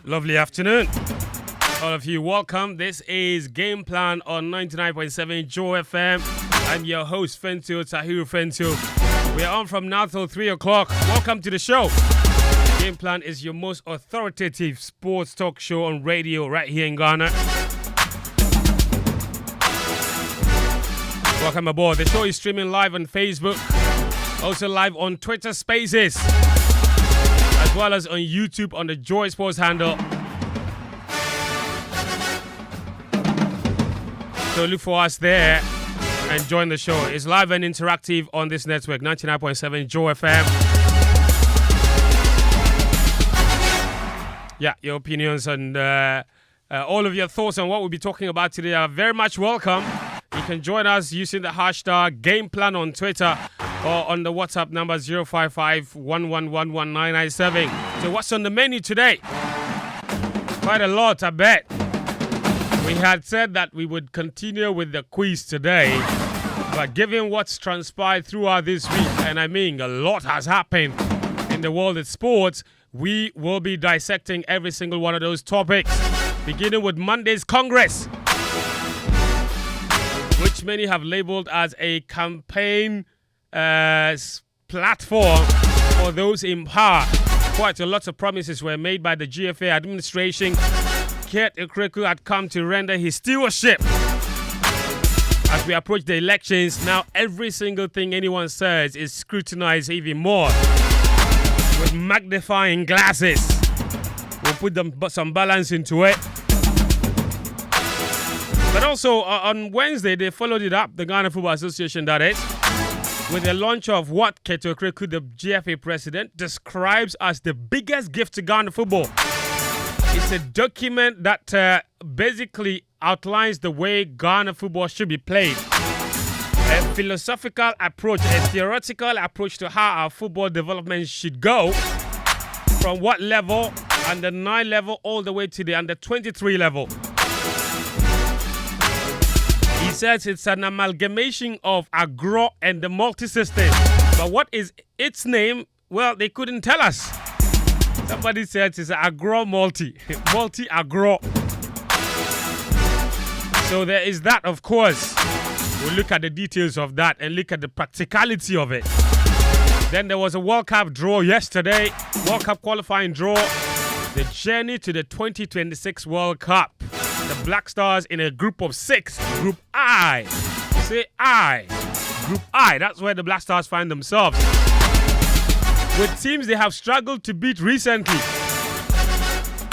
Lovely afternoon. All of you, welcome. This is Game Plan on 99.7 Joe FM. I'm your host, Fentio Tahiru Fentio. We are on from now till 3 o'clock. Welcome to the show. Game Plan is your most authoritative sports talk show on radio right here in Ghana. Welcome aboard. The show is streaming live on Facebook, also live on Twitter Spaces, as well as on YouTube on the Joy Sports handle. So look for us there and join the show. It's live and interactive on this network, 99.7 Joy FM. Yeah, your opinions and all of your thoughts on what we'll be talking about today are very much welcome. You can join us using the hashtag GamePlan on Twitter or on the WhatsApp number 055-1111-997. So what's on the menu today? Quite a lot, I bet. We had said that we would continue with the quiz today, but given what's transpired throughout this week, and I mean a lot has happened in the world of sports, we will be dissecting every single one of those topics, beginning with Monday's Congress, which many have labeled as a campaign platform for those in power. Quite a lot of promises were made by the GFA administration. Kurt Ekreku had come to render his stewardship as we approach the elections. Now every single thing anyone says is scrutinized even more with magnifying glasses. We'll put some balance into it. But also on Wednesday, they followed it up, the Ghana Football Association, that is, with the launch of what Kurt Ekreku, the GFA president, describes as the biggest gift to Ghana football. It's a document that basically outlines the way Ghana football should be played. A philosophical approach, a theoretical approach to how our football development should go from what level, under 9 level, all the way to the under 23 level. He says it's an amalgamation of agro and the multi-system. But what is its name? Well, they couldn't tell us. Somebody said it's agro-multi. Multi-agro. So there is that, of course. We'll look at the details of that and look at the practicality of it. Then there was a World Cup draw yesterday. World Cup qualifying draw. The journey to the 2026 World Cup. The Black Stars in a group of 6. Group I. Say I. Group I. That's where the Black Stars find themselves. With teams they have struggled to beat recently.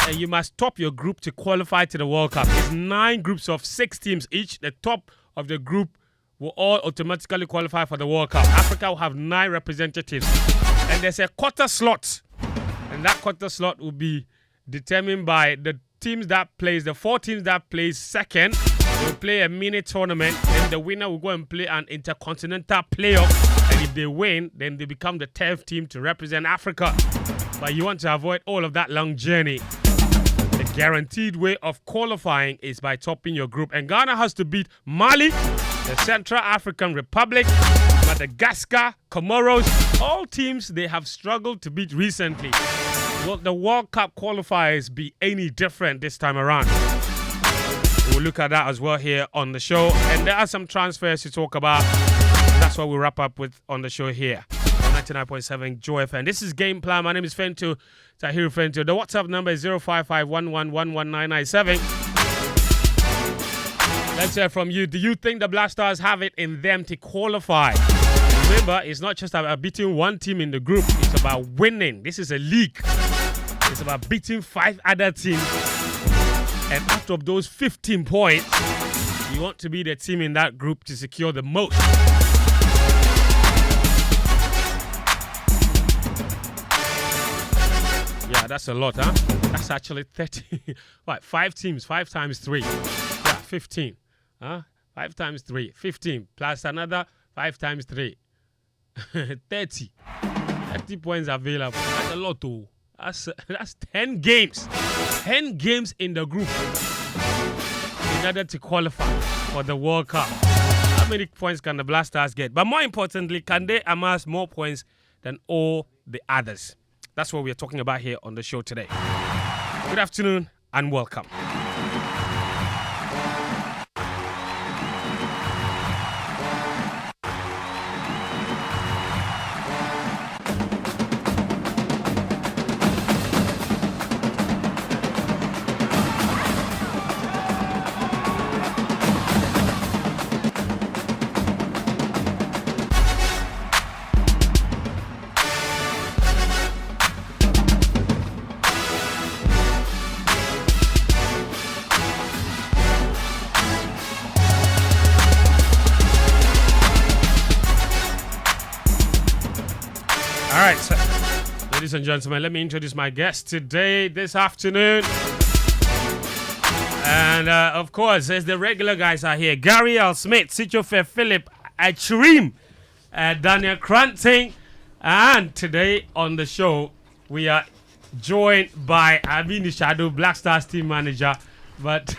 And you must top your group to qualify to the World Cup. It's 9 groups of 6 teams each. The top of the group will all automatically qualify for the World Cup. Africa will have 9 representatives. And there's a quarter slot. And that quarter slot will be determined by the teams that plays, the 4 teams that plays second. They'll play a mini tournament. And the winner will go and play an intercontinental playoff. And if they win, then they become the 10th team to represent Africa. But you want to avoid all of that long journey. The guaranteed way of qualifying is by topping your group. And Ghana has to beat Mali, the Central African Republic, Madagascar, Comoros. All teams they have struggled to beat recently. Will the World Cup qualifiers be any different this time around? We'll look at that as well here on the show. And there are some transfers to talk about. That's what we'll wrap up with on the show here on 99.7 Joy FM. This is Game Plan. My name is Fentio Tahiru Fentio. The WhatsApp number is 055-1111-997. Let's hear from you. Do you think the Black Stars have it in them to qualify? Remember, it's not just about beating one team in the group. It's about winning. This is a league. It's about beating 5 other teams. And out of those 15 points, you want to be the team in that group to secure the most. Yeah, that's a lot, huh? That's actually 30. What, 5 teams, 5 times 3. Yeah, 15. Huh? 5 times 3, 15. Plus another 5 times 3. 30. 30 points available. That's a lot, too. That's 10 games. 10 games in the group in order to qualify for the World Cup. How many points can the Black Stars get? But more importantly, can they amass more points than all the others? That's what we're talking about here on the show today. Good afternoon and welcome. All right, so, ladies and gentlemen, let me introduce my guest today, this afternoon. And of course, as the regular guys are here, Gary L. Smith, Sichofe Philip Achirim, Daniel Cranting. And today on the show, we are joined by Abini Shadow, Black Stars team manager. But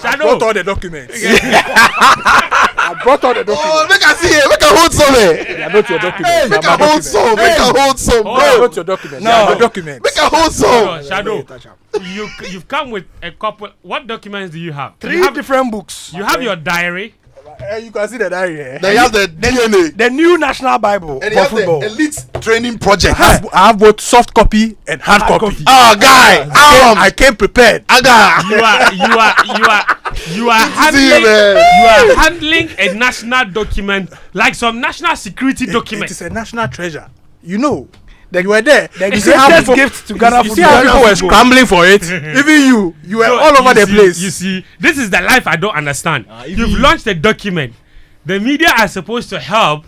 Shadow. I brought all the documents. I brought all the documents. Oh, make us see it. Make us hold some. I brought your documents. Hey, make us hold some. Make us hold some. I brought your documents. No documents. Make us hold some. Shadow. You've come with a couple. What documents do you have? Three different books. You have your diary. You can see the diary here. Then you have the DNA. The new National Bible And for you have football. the elite training project. I have both soft copy and hard copy. Oh, guy. I came prepared. You are handling a national document like some national security document. It is a national treasure. You know that you were there. The greatest gift to Ghana football. You see how people were scrambling for it. Even you were all over the place. You see, this is the life I don't understand. You've launched a document. The media are supposed to help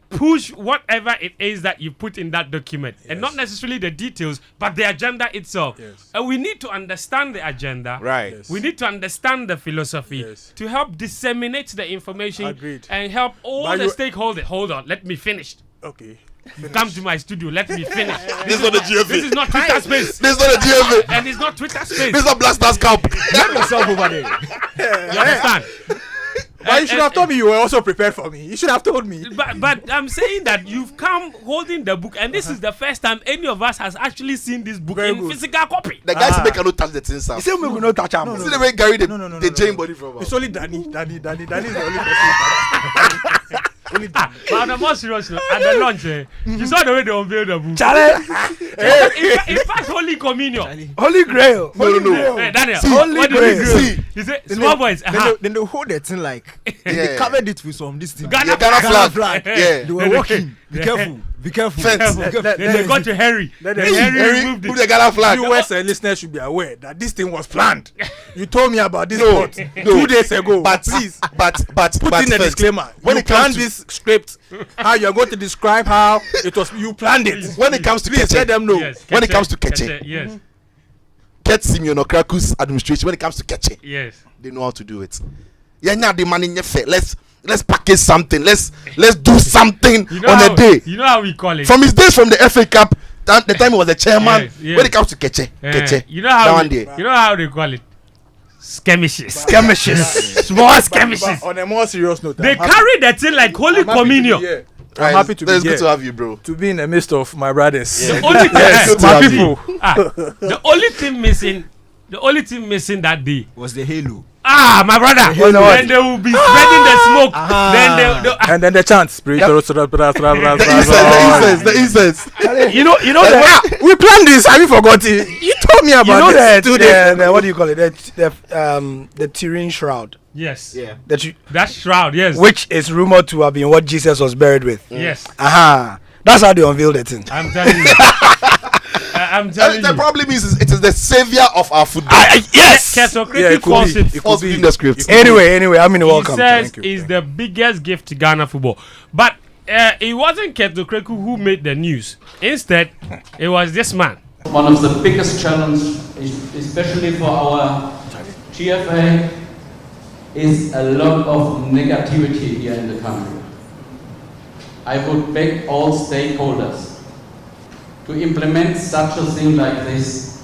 push whatever it is that you put in that document, and not necessarily the details, but the agenda itself. And we need to understand the agenda. Right. We need to understand the philosophy to help disseminate the information and help all the stakeholders. Hold on, let me finish. Okay. Come to my studio. Let me finish. This is not the GFA. This is not Twitter space. This is not the GFA. And it's not Twitter space. This is not Black Stars Camp. Get yourself over there. You understand? But you should have told me you were also prepared for me. You should have told me. But I'm saying that you've come holding the book, and this is the first time any of us has actually seen this book in physical copy. The guys say make cannot touch the thing, sir. You say we will not touch him. See the way Gary the chain body from. It's only Danny. Danny is the only person. Only Danny. But on a more serious note, at the launch, you saw the way they unveiled the book. In fact, Holy Communion. Holy Grail. No. Hey, Daniel, Holy what did Grail. you See. He said, small boys. Then they hold that thing like they covered it with some this thing. Ghana flag. Yeah. They were walking. Be careful. Be careful. Fence. Then they got to Harry. Then Harry removed Put it. the Ghana flag. US listeners should be aware that this thing was planned. You told me about this No. 2 days ago. But please but put in a disclaimer. When You it comes planned to this script, how you are going to describe how it was. You planned it. when it comes to Please let Keche, them know. Yes, When it Keche, comes to Keche. Yes. Ket Simeon Okraku's administration, when it comes to Keche, Yes. they know how to do it. Yeah, now the money let's package something. Let's do something on a day. You know how we call it. From his days from the FA Cup, the time he was the chairman. Yes. When it comes to Keche, You know how day. you know how they call it. Skirmishes. Small skirmishes. But on a more serious note, They carry that thing like Holy Communion. I'm happy to be It's here. good to have you, bro. To be in the midst of my brothers. The only thing, Yes, my to have people. the only thing missing that day. Was the halo. My brother. You know what? Then they will be spreading the smoke. Then they And then the chants. The incense. You know that we planned this. Have you forgotten? You told me about this 2 days. What do you call it? The Turin shroud. Yes. Yeah. That shroud. Yes. Which is rumored to have been what Jesus was buried with. Yes. That's how they unveiled the thing. I'm telling you. I'm telling The you. problem is it is the savior of our football. Yes. Ketocracy calls it. False in the script. Anyway, I mean, He welcome. says Thank you. it's the biggest gift to Ghana football. But it wasn't Ketocracy who made the news. Instead, it was this man. One of the biggest challenges, especially for our GFA, is a lot of negativity here in the country. I would beg all stakeholders to implement such a thing like this,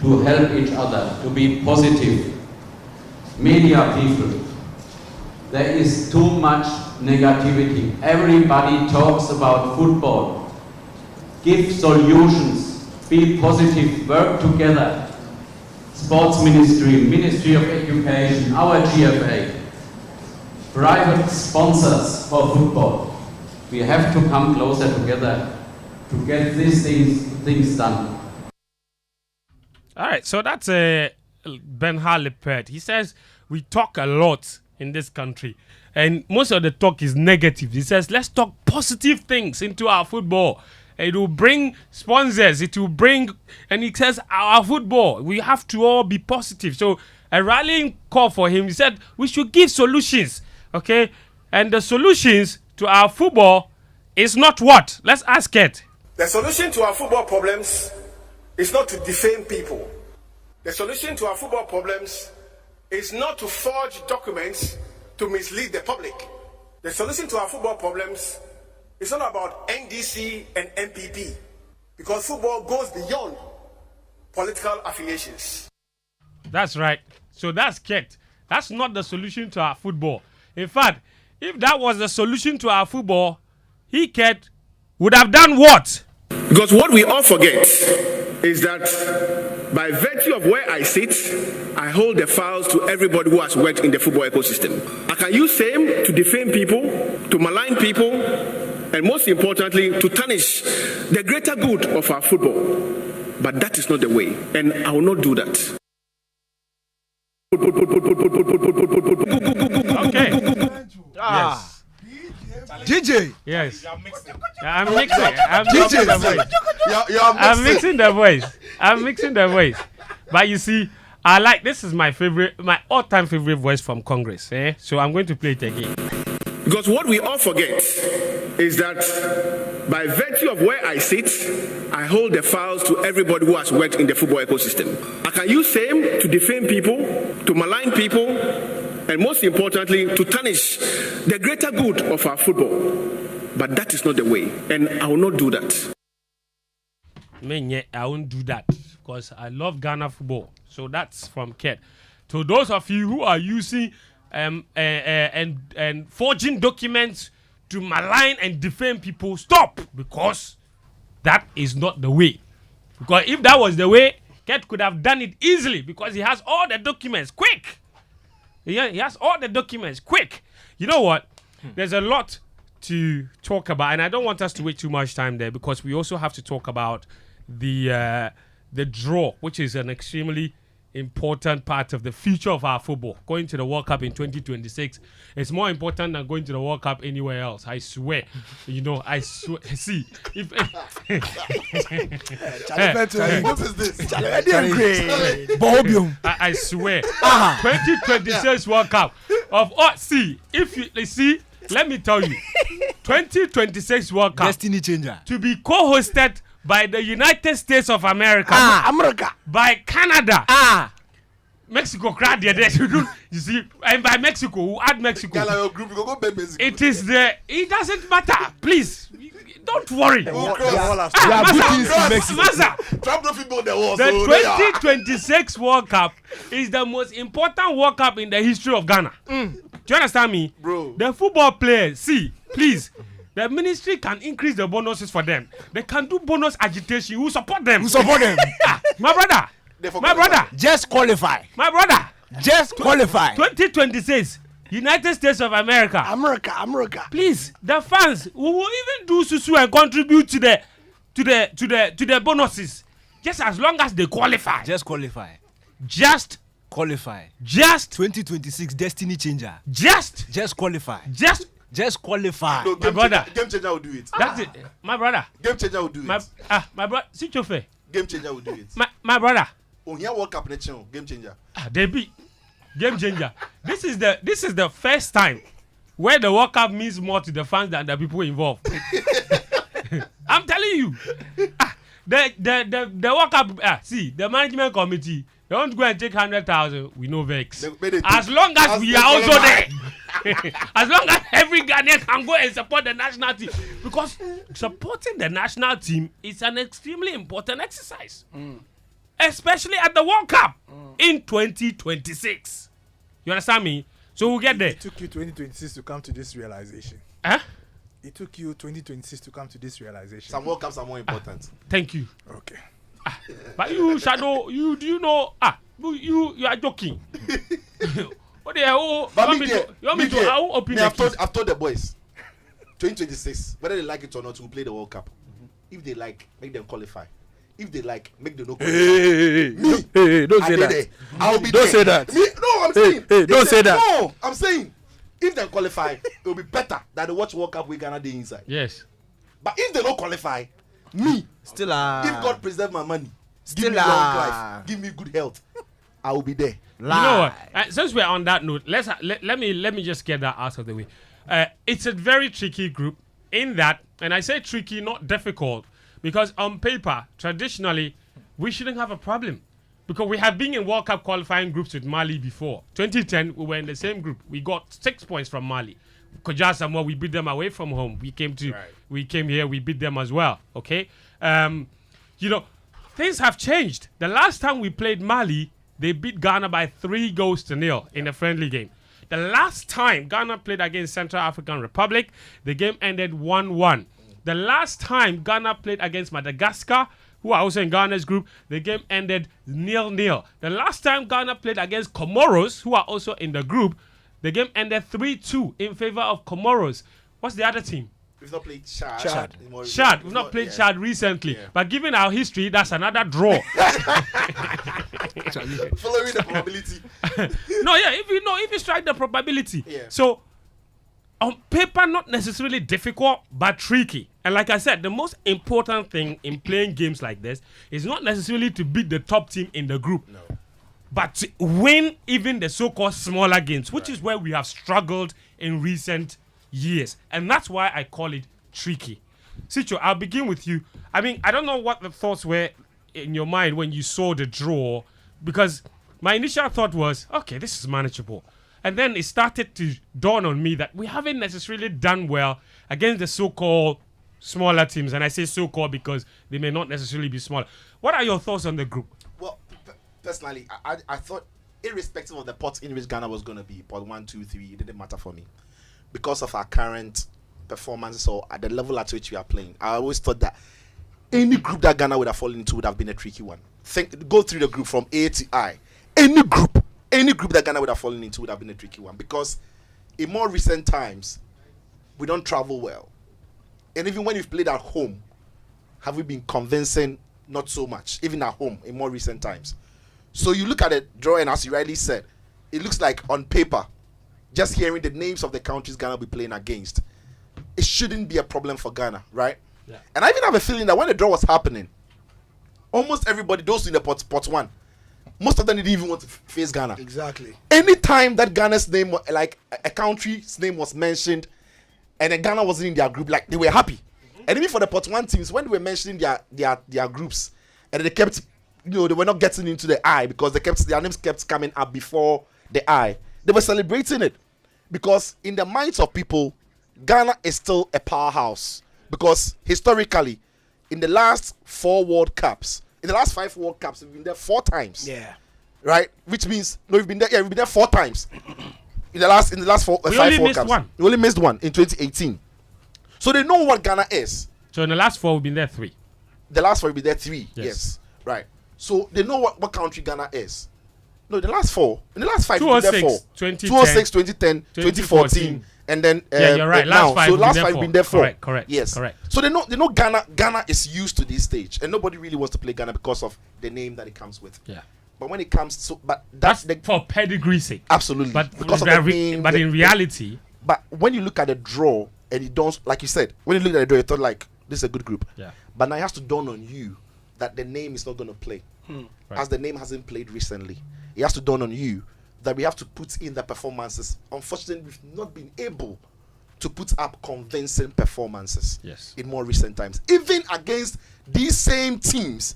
to help each other, to be positive. Media people, there is too much negativity. Everybody talks about football. Give solutions, be positive, work together. Sports Ministry, Ministry of Education, our GFA, private sponsors for football. We have to come closer together to get these things done. All right, so that's Ben Harlepert. He says we talk a lot in this country, and most of the talk is negative. He says let's talk positive things into our football. It will bring sponsors. It will bring, and he says our football, we have to all be positive. So a rallying call for him. He said we should give solutions, okay? And the solutions to our football is not what? Let's ask it. The solution to our football problems is not to defame people. The solution to our football problems is not to forge documents to mislead the public. The solution to our football problems is not about NDC and MPP, because football goes beyond political affiliations. That's right. So that's Ket. That's not the solution to our football. In fact, if that was the solution to our football, he, Ket, would have done what? Because what we all forget is that by virtue of where I sit, I hold the files to everybody who has worked in the football ecosystem. I can use same to defame people, to malign people, and most importantly, to tarnish the greater good of our football. But that is not the way, and I will not do that. Okay. Yes. DJ. Yes. I'm mixing. I'm mixing the voice. I'm mixing the voice. But you see, I like, this is my all-time favorite voice from Congress. So I'm going to play it again. Because what we all forget is that by virtue of where I sit, I hold the files to everybody who has worked in the football ecosystem. I can use same to defame people, to malign people, and most importantly, to tarnish the greater good of our football. But that is not the way, and I will not do that. I won't do that because I love Ghana football. So that's from Ket. To those of you who are using and forging documents to malign and defame people, stop, because that is not the way. Because if that was the way, Ket could have done it easily because he has all the documents. Quick! He has all the documents. Quick! You know what? There's a lot to talk about, and I don't want us to waste too much time there because we also have to talk about the draw, which is an extremely important part of the future of our football. Going to the World Cup in 2026 is more important than going to the World Cup anywhere else. I swear. I swear. See, if What is this? I swear, 2026 World Cup of all. See, if you see, let me tell you, 2026 World Cup Destiny changer to be co-hosted by the United States of America, by Canada, Mexico, you see, and by Mexico, who add Mexico. It is it doesn't matter, please. Don't worry. The 2026 World Cup is the most important World Cup in the history of Ghana. Do you understand me? Bro. The football players, see, please. The ministry can increase the bonuses for them. They can do bonus agitation. Who support them? My brother. Just qualify. My brother. Just qualify. 2026. United States of America. America. Please, the fans will even do susu and contribute to the bonuses. Just as long as they qualify. Just qualify. Just qualify. Just 2026 destiny changer. Just qualify. Just qualify. No, my brother. Game changer will do it. That's it. My brother. Game changer will do it. My brother. See Chofe. Game changer will do it. My brother. On here World Cup next year, game changer. They be game changer. This is the first time where the World Cup means more to the fans than the people involved. I'm telling you. The World Cup. See, the management committee. They want to go and take 100,000. We know vex. As long as we are also there. As long as every Ghanaian can go and support the national team. Because supporting the national team is an extremely important exercise. Especially at the World Cup in 2026. You understand me? So we'll get there. It took you 2026 to come to this realization. Huh? It took you 2026 to come to this realization. Some World Cups are more important. Thank you. Okay. But you, Shadow, do you know? You are joking. What the hell? But You want me to open the keys? I've told the boys, 2026, whether they like it or not, we'll play the World Cup. If they like, make them qualify. If they like, make them no qualify. Hey, don't say that. I'll be Don't there. say that. No, I'm saying. Hey, don't say that. No, I'm saying. If they qualify, it will be better than the watch World Cup with Ghana day inside. Yes. But if they don't qualify, me, Still if God preserve my money, give Still me long life, give me good health, I will be there. You know what? Since we're on that note, let me just get that out of the way. It's a very tricky group in that, and I say tricky, not difficult, because on paper, traditionally, we shouldn't have a problem. Because we have been in World Cup qualifying groups with Mali before. 2010, we were in the same group. We got 6 points from Mali. Koja Samoa, we beat them away from home. We came here, we beat them as well. Okay, things have changed. The last time we played Mali, they beat Ghana by 3-0 in a friendly game. The last time Ghana played against Central African Republic, the game ended 1-1. The last time Ghana played against Madagascar, who are also in Ghana's group, the game ended 0-0. The last time Ghana played against Comoros, who are also in the group, the game ended 3-2 in favor of Comoros. What's the other team? We've not played Chad. Chad. We've not played Chad recently. Yeah. But given our history, that's another draw. Following the probability. If you strike the probability. Yeah. So, on paper, not necessarily difficult, but tricky. And like I said, the most important thing in playing games like this is not necessarily to beat the top team in the group, but to win even the so-called smaller games, which is where we have struggled in recent years. And that's why I call it tricky. Sicho, I'll begin with you. I mean, I don't know what the thoughts were in your mind when you saw the draw, because my initial thought was, okay, this is manageable. And then it started to dawn on me that we haven't necessarily done well against the so-called smaller teams. And I say so-called because they may not necessarily be smaller. What are your thoughts on the group? Well, personally, I thought, irrespective of the pot in which Ghana was going to be, pot 1, 2, 3, it didn't matter for me. Because of our current performances or at the level at which we are playing, I always thought that any group that Ghana would have fallen into would have been a tricky one. Go through the group from A to I. Any group that Ghana would have fallen into would have been a tricky one, because in more recent times, we don't travel well. And even when we've played at home, have we been convincing? Not so much, even at home in more recent times. So you look at the draw, and as you rightly said, it looks like on paper, just hearing the names of the countries Ghana will be playing against, it shouldn't be a problem for Ghana, right? Yeah. And I even have a feeling that when the draw was happening, almost everybody, those in the pot 1, most of them didn't even want to face Ghana. Exactly. Anytime that Ghana's name, like a country's name was mentioned, and then Ghana wasn't in their group, like they were happy. Mm-hmm. And even for the pot 1 teams, when they were mentioning their groups, and they kept, they were not getting into the eye because their names kept coming up before the eye. They were celebrating it because in the minds of people, Ghana is still a powerhouse, because historically, in the last 4 World Cups, in the last 5 World Cups, we've been there 4 times. Yeah. Right? Which means we've been there 4 times. In the last 5 World Cups. One. We only missed one in 2018. So they know what Ghana is. So in the last 4, we've been there 3. The last 4 we've been there 3. Yes. Right. So they know what country Ghana is. No, the last 4. In the last 5, we've been there 4. 2006, 2010, 2014. And then you're right. Last 5, so last 5 we've been there 4. Correct. Yes. Correct. So they know Ghana is used to this stage, and nobody really wants to play Ghana because of the name that it comes with. Yeah. But when it comes to that's for pedigree's sake. Absolutely. But because of the name, but in reality. But when you look at the draw, and you don't, like you said, when you look at the draw, you thought like this is a good group. Yeah. But now it has to dawn on you that the name is not going to play, Right. as the name hasn't played recently. It has to dawn on you that we have to put in the performances. Unfortunately, we've not been able to put up convincing performances in more recent times, even against these same teams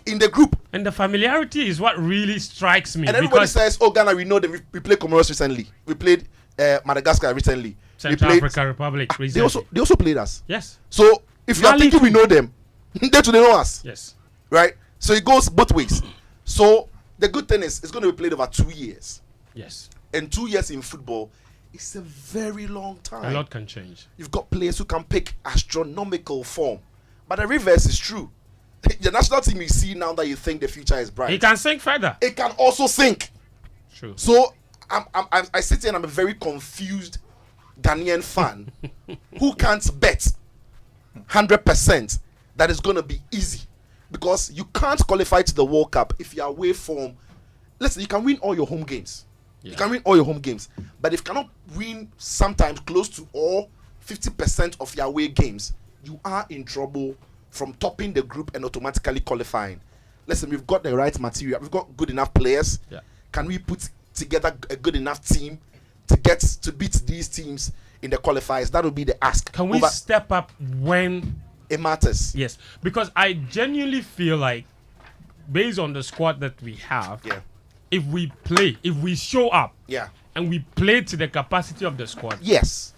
in the group. And the familiarity is what really strikes me. And everybody says, "Oh, Ghana, we know them. We played Comoros recently. We played Madagascar recently. Central African Republic recently. They also played us. Yes. So if you are thinking we know them, they too they know us. Yes. Right. So it goes both ways. So the good thing is it's going to be played over 2 years. Yes. And 2 years in football is a very long time. A lot can change. You've got players who can pick astronomical form. But the reverse is true. The national team you see now that you think the future is bright. He can sink further. It can also sink. True. So I sit here and I'm a very confused Ghanaian fan who can't bet 100% that it's going to be easy, because you can't qualify to the World Cup if you're away from. Listen, you can win all your home games. Yeah. You can win all your home games, but if you cannot win sometimes close to all 50% of your away games, you are in trouble from topping the group and automatically qualifying. Listen, we've got the right material. We've got good enough players. Yeah. Can we put together a good enough team to beat these teams in the qualifiers? That would be the ask. Can we step up when it matters? Yes, because I genuinely feel like, based on the squad that we have, if we show up, and we play to the capacity of the squad, yes,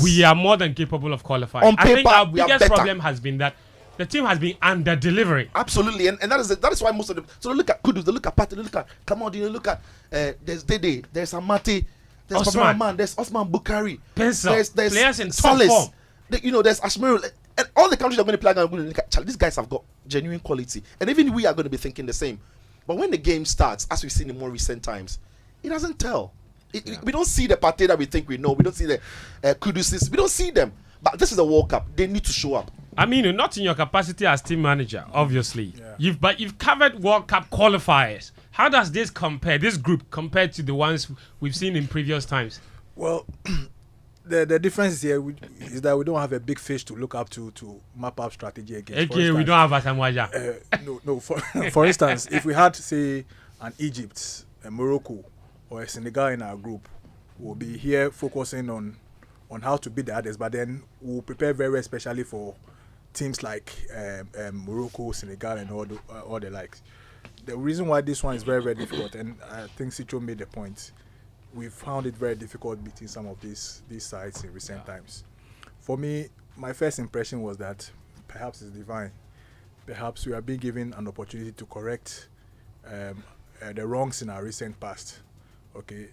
we are more than capable of qualifying. On paper, I think our we are biggest better. problem has been that the team has been under delivering. Absolutely, and that is why most of them. So look at Kudus, they look at Pate, they look at Kamodi, they look at there's Dede, there's Amate, there's Osman. Man, there's Osman Bukari, Pencil, there's players in top Solis, form. There's Ashmeru, and all the countries are going to play. Are going to look at, these guys have got genuine quality, and even we are going to be thinking the same. But when the game starts, as we've seen in more recent times, it doesn't tell. We don't see the Pate that we think we know. We don't see the Kuduses. We don't see them. But this is a World Cup. They need to show up. I mean, not in your capacity as team manager, obviously. Yeah. You've covered World Cup qualifiers. How does this group compare to the ones we've seen in previous times? Well, the difference here is that we don't have a big fish to look up to map up strategy against. Okay, we don't have Asamoah. No. For instance, if we had, say, an Egypt, a Morocco, or a Senegal in our group, we'll be here focusing on how to beat the others, but then we'll prepare very especially for teams like Morocco, Senegal, and all the likes. The reason why this one is very, very difficult, and I think Cicho made the point, we found it very difficult beating some of these sides in recent times. For me, my first impression was that perhaps it's divine. Perhaps we are being given an opportunity to correct the wrongs in our recent past. Okay,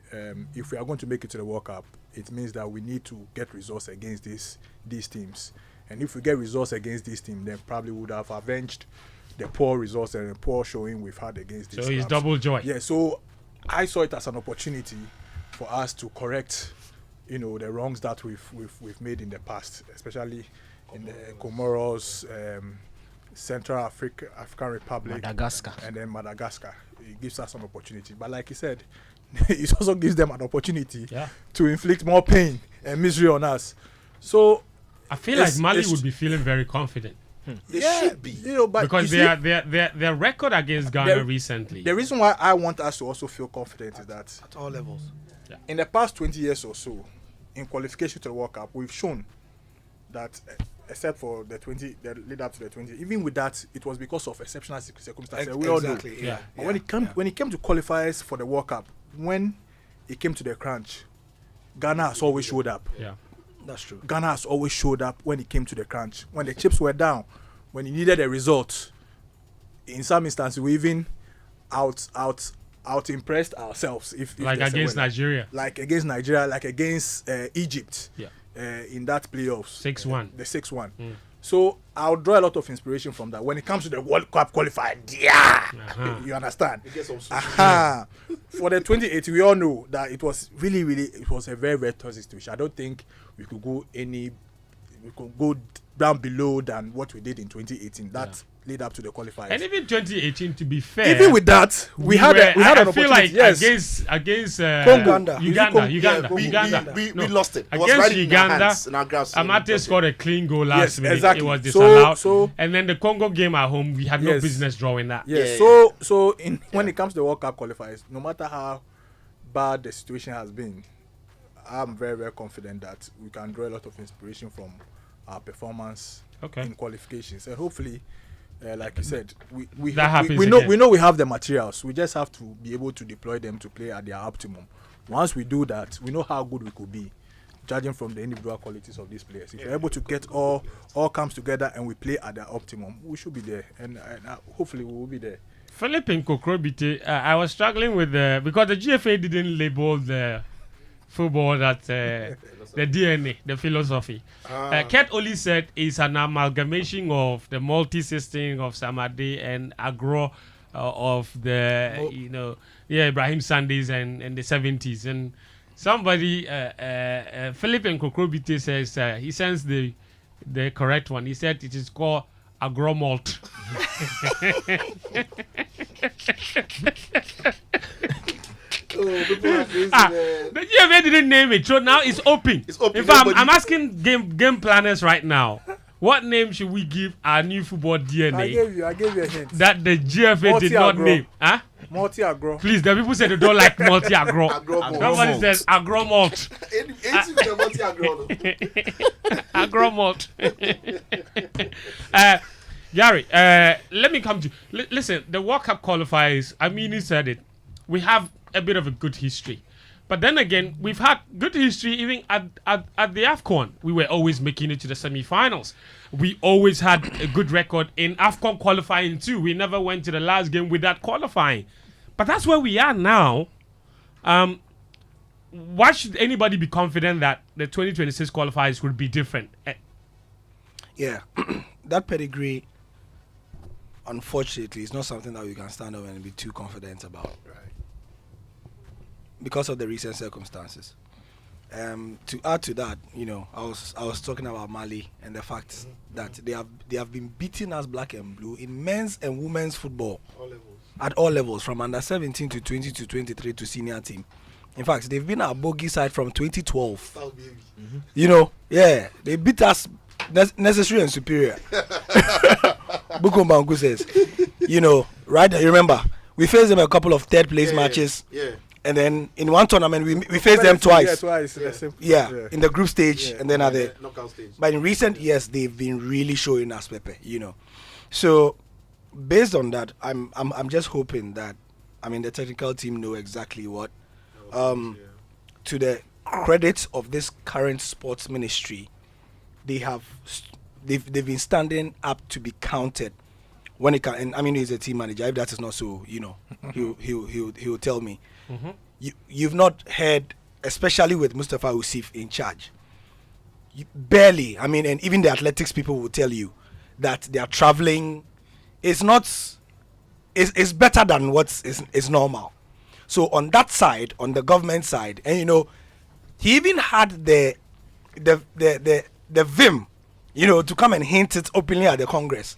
if we are going to make it to the World Cup, it means that we need to get results against these teams. And if we get results against this team, then probably would have avenged the poor results and the poor showing we've had against these So it's clubs. double joy. Yeah, so I saw it as an opportunity for us to correct, the wrongs that we've made in the past, especially in the Comoros, Central African Republic, Madagascar, and then Madagascar. It gives us an opportunity. But like you said, it also gives them an opportunity to inflict more pain and misery on us. So I feel like Mali would be feeling very confident. They should be. But because their record against Ghana recently. The reason why I want us to also feel confident is that at all levels. Yeah. In the past 20 years or so, in qualification to the World Cup, we've shown that except for the lead up to the 20, even with that, it was because of exceptional circumstances. We all know. Yeah. But when it came to qualifiers for the World Cup, when it came to the crunch, Ghana has always showed up. Yeah. That's true. Ghana has always showed up when it came to the crunch. When the chips were down, when you needed a result, in some instances we even out impressed ourselves. If like against Nigeria. Like against Nigeria, like against Egypt. Yeah. In that playoffs. 6-1. The 6-1. So I'll draw a lot of inspiration from that. When it comes to the World Cup qualifier, you understand? For the 2018, we all know that it was it was a very, very tough situation. I don't think we could go down below than what we did in 2018. That lead up to the qualifiers. And even 2018, to be fair, even with that, we had an opportunity. Feel like against Congo. Uganda. We lost it. Against right Uganda, Amate scored a clean goal last minute. Exactly. It was disallowed. And then the Congo game at home, we had no business drawing that. Yes. So when it comes to the World Cup qualifiers, no matter how bad the situation has been, I'm very, very confident that we can draw a lot of inspiration from our performance in qualifications, and hopefully, like you said, we know we have the materials. We just have to be able to deploy them to play at their optimum. Once we do that, we know how good we could be, judging from the individual qualities of these players. If we're able to get all comes together and we play at their optimum, we should be there, and hopefully we will be there. Philippe Nkokrobite, I was struggling with because the GFA didn't label the football that the DNA, the philosophy. Ket Oli said it's an amalgamation of the multi-system of Samade and Agro of the Ibrahim Sandys and the 70s. And somebody, Philippe Nkokrobite says he sends the correct one. He said it is called Agro Malt. The GFA didn't name it, so now it's open. It's open. In fact, I'm asking game planners right now, what name should we give our new football DNA? I gave you a hint. That the GFA did not name. Huh? Multi-agro. Please, the people say they don't like multi-agro. Agro malt. Somebody says agro malt. Agro malt. Gary, let me come to you. Listen, the World Cup qualifiers, Amini said it. We have a bit of a good history. But then again, we've had good history even at the AFCON. We were always making it to the semi-finals. We always had a good record in AFCON qualifying too. We never went to the last game without qualifying. But that's where we are now. Why should anybody be confident that the 2026 qualifiers would be different? Yeah, that pedigree, unfortunately, is not something that we can stand up and be too confident about. Right. Because of the recent circumstances. To add to that, I was talking about Mali and the fact that they have been beating us black and blue in men's and women's football at all levels, from under 17 to 20 to 23 to senior team. In fact, they've been our bogey side from 2012. They beat us necessary and superior. Bukumbangu says, right? You remember, we faced them a couple of third place matches. Yeah. And then in one tournament, we faced them twice. Yeah, in the group stage and then at the knockout stage. But in recent years, they've been really showing us Pepe, So, based on that, I'm just hoping that, the technical team know exactly what. To the credit of this current sports ministry, they've been standing up to be counted when it can. And Aminu is a team manager. If that is not so, he'll tell me. Mm-hmm. You've not heard, especially with Mustafa Usif in charge, barely. And even the athletics people will tell you that they are traveling. It's better than what is normal. So on that side, on the government side, and he even had the vim, to come and hint it openly at the Congress.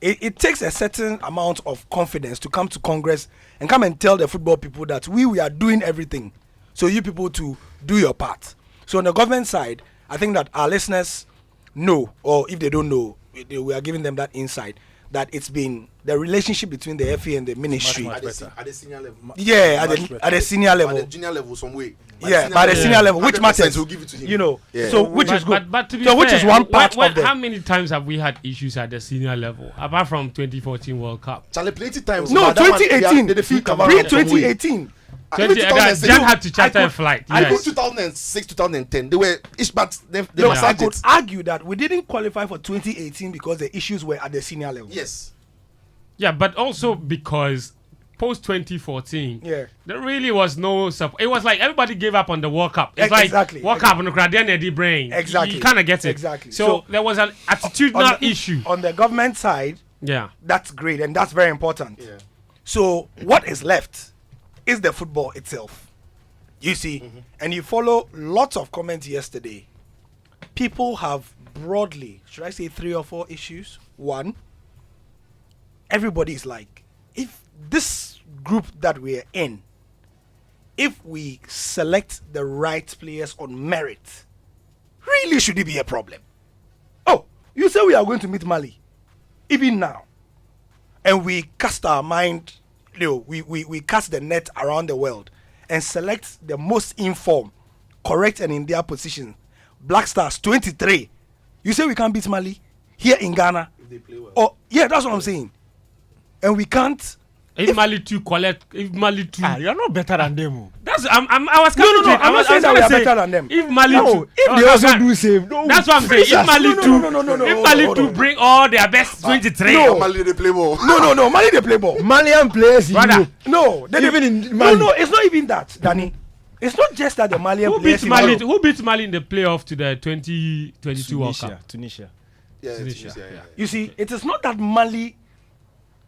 It takes a certain amount of confidence to come to Congress and come and tell the football people that we are doing everything. So you people to do your part. So on the government side, I think that our listeners know, or if they don't know, we are giving them that insight, that it's been the relationship between the FA and the ministry. At the senior level. Yeah, at the senior level. At the junior level, some way. Yeah, but at the senior level, which matters, will give it to him. So which is good. But to be so fair, which is one part of the. How many times have we had issues at the senior level, apart from 2014 World Cup? Charlie, plenty times. No, 2018. Pre-2018. Jan had to charter a flight. I think 2006, 2010. They were but they I could argue that we didn't qualify for 2018 because the issues were at the senior level. Yes. Yeah, but also because post 2014, there really was no support. It was like everybody gave up on the World Cup. It's like World Cup on the Kradian brain. Exactly. You kind of get it. Exactly. So there was an attitudinal issue. On the government side, that's great and that's very important. Yeah. So what is left is the football itself. You see, and you follow lots of comments yesterday. People have broadly, should I say 3 or 4 issues? One, everybody is like, if this group that we're in, if we select the right players on merit, really should it be a problem? Oh, you say we are going to meet Mali, even now, and we cast our mind, we cast the net around the world and select the most informed, correct and in their position. Black Stars 23. You say we can't beat Mali here in Ghana? If they play well. Oh, yeah, that's what I'm saying. And we can't If Mali 2 collect, if Mali 2, you're not better than them. that's I was coming to it. I'm not saying that we are better than them. If Mali No, 2, if they also do same, no. that's what I'm saying. If Mali 2, if Mali hold 2 on. bring all their best 23, No. Mali they play ball. No, Mali they play ball. Malian players, Brother. No, they even in No, Mali. no, it's not even that, Danny. It's not just that the Malian who players beats in Mali? Europe. Who beats Mali in the playoff to the 2022 World Cup? Tunisia. Yeah, Tunisia. yeah. You see, it is not that Mali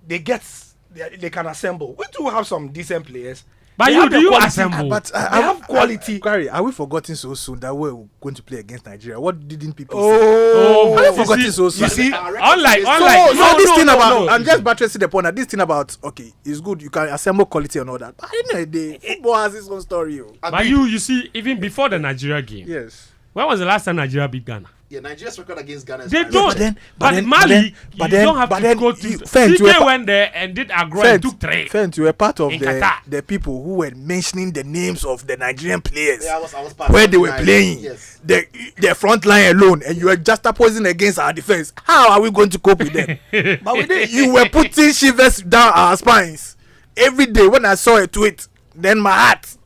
they can assemble. We do have some decent players. But They you have do the you quality. assemble? But They have quality. Gary, are we forgetting so soon that we're going to play against Nigeria? What didn't people say? Oh, Are you we forgetting see- so soon? you see, unlike So this thing about no. I'm just buttressing the point that this thing about okay, it's good you can assemble quality and all that. But at the end of the day, football has its own story. Oh. But you see, even before the Nigeria game, Yes. when was the last time Nigeria beat Ghana? Yeah, Nigeria's record against Ghana is They very don't. good. But Mali, you don't have to go to. Fent, you were CK pa- went there and did agro and took 3. Fent, you were part of In Qatar. the people who were mentioning the names of the Nigerian players Yeah, I was part where of they were the playing. Yes. The front line alone, and you were just opposing against our defense. How are we going to cope with them? but we did. You were putting shivers down our spines every day. When I saw a tweet, then my heart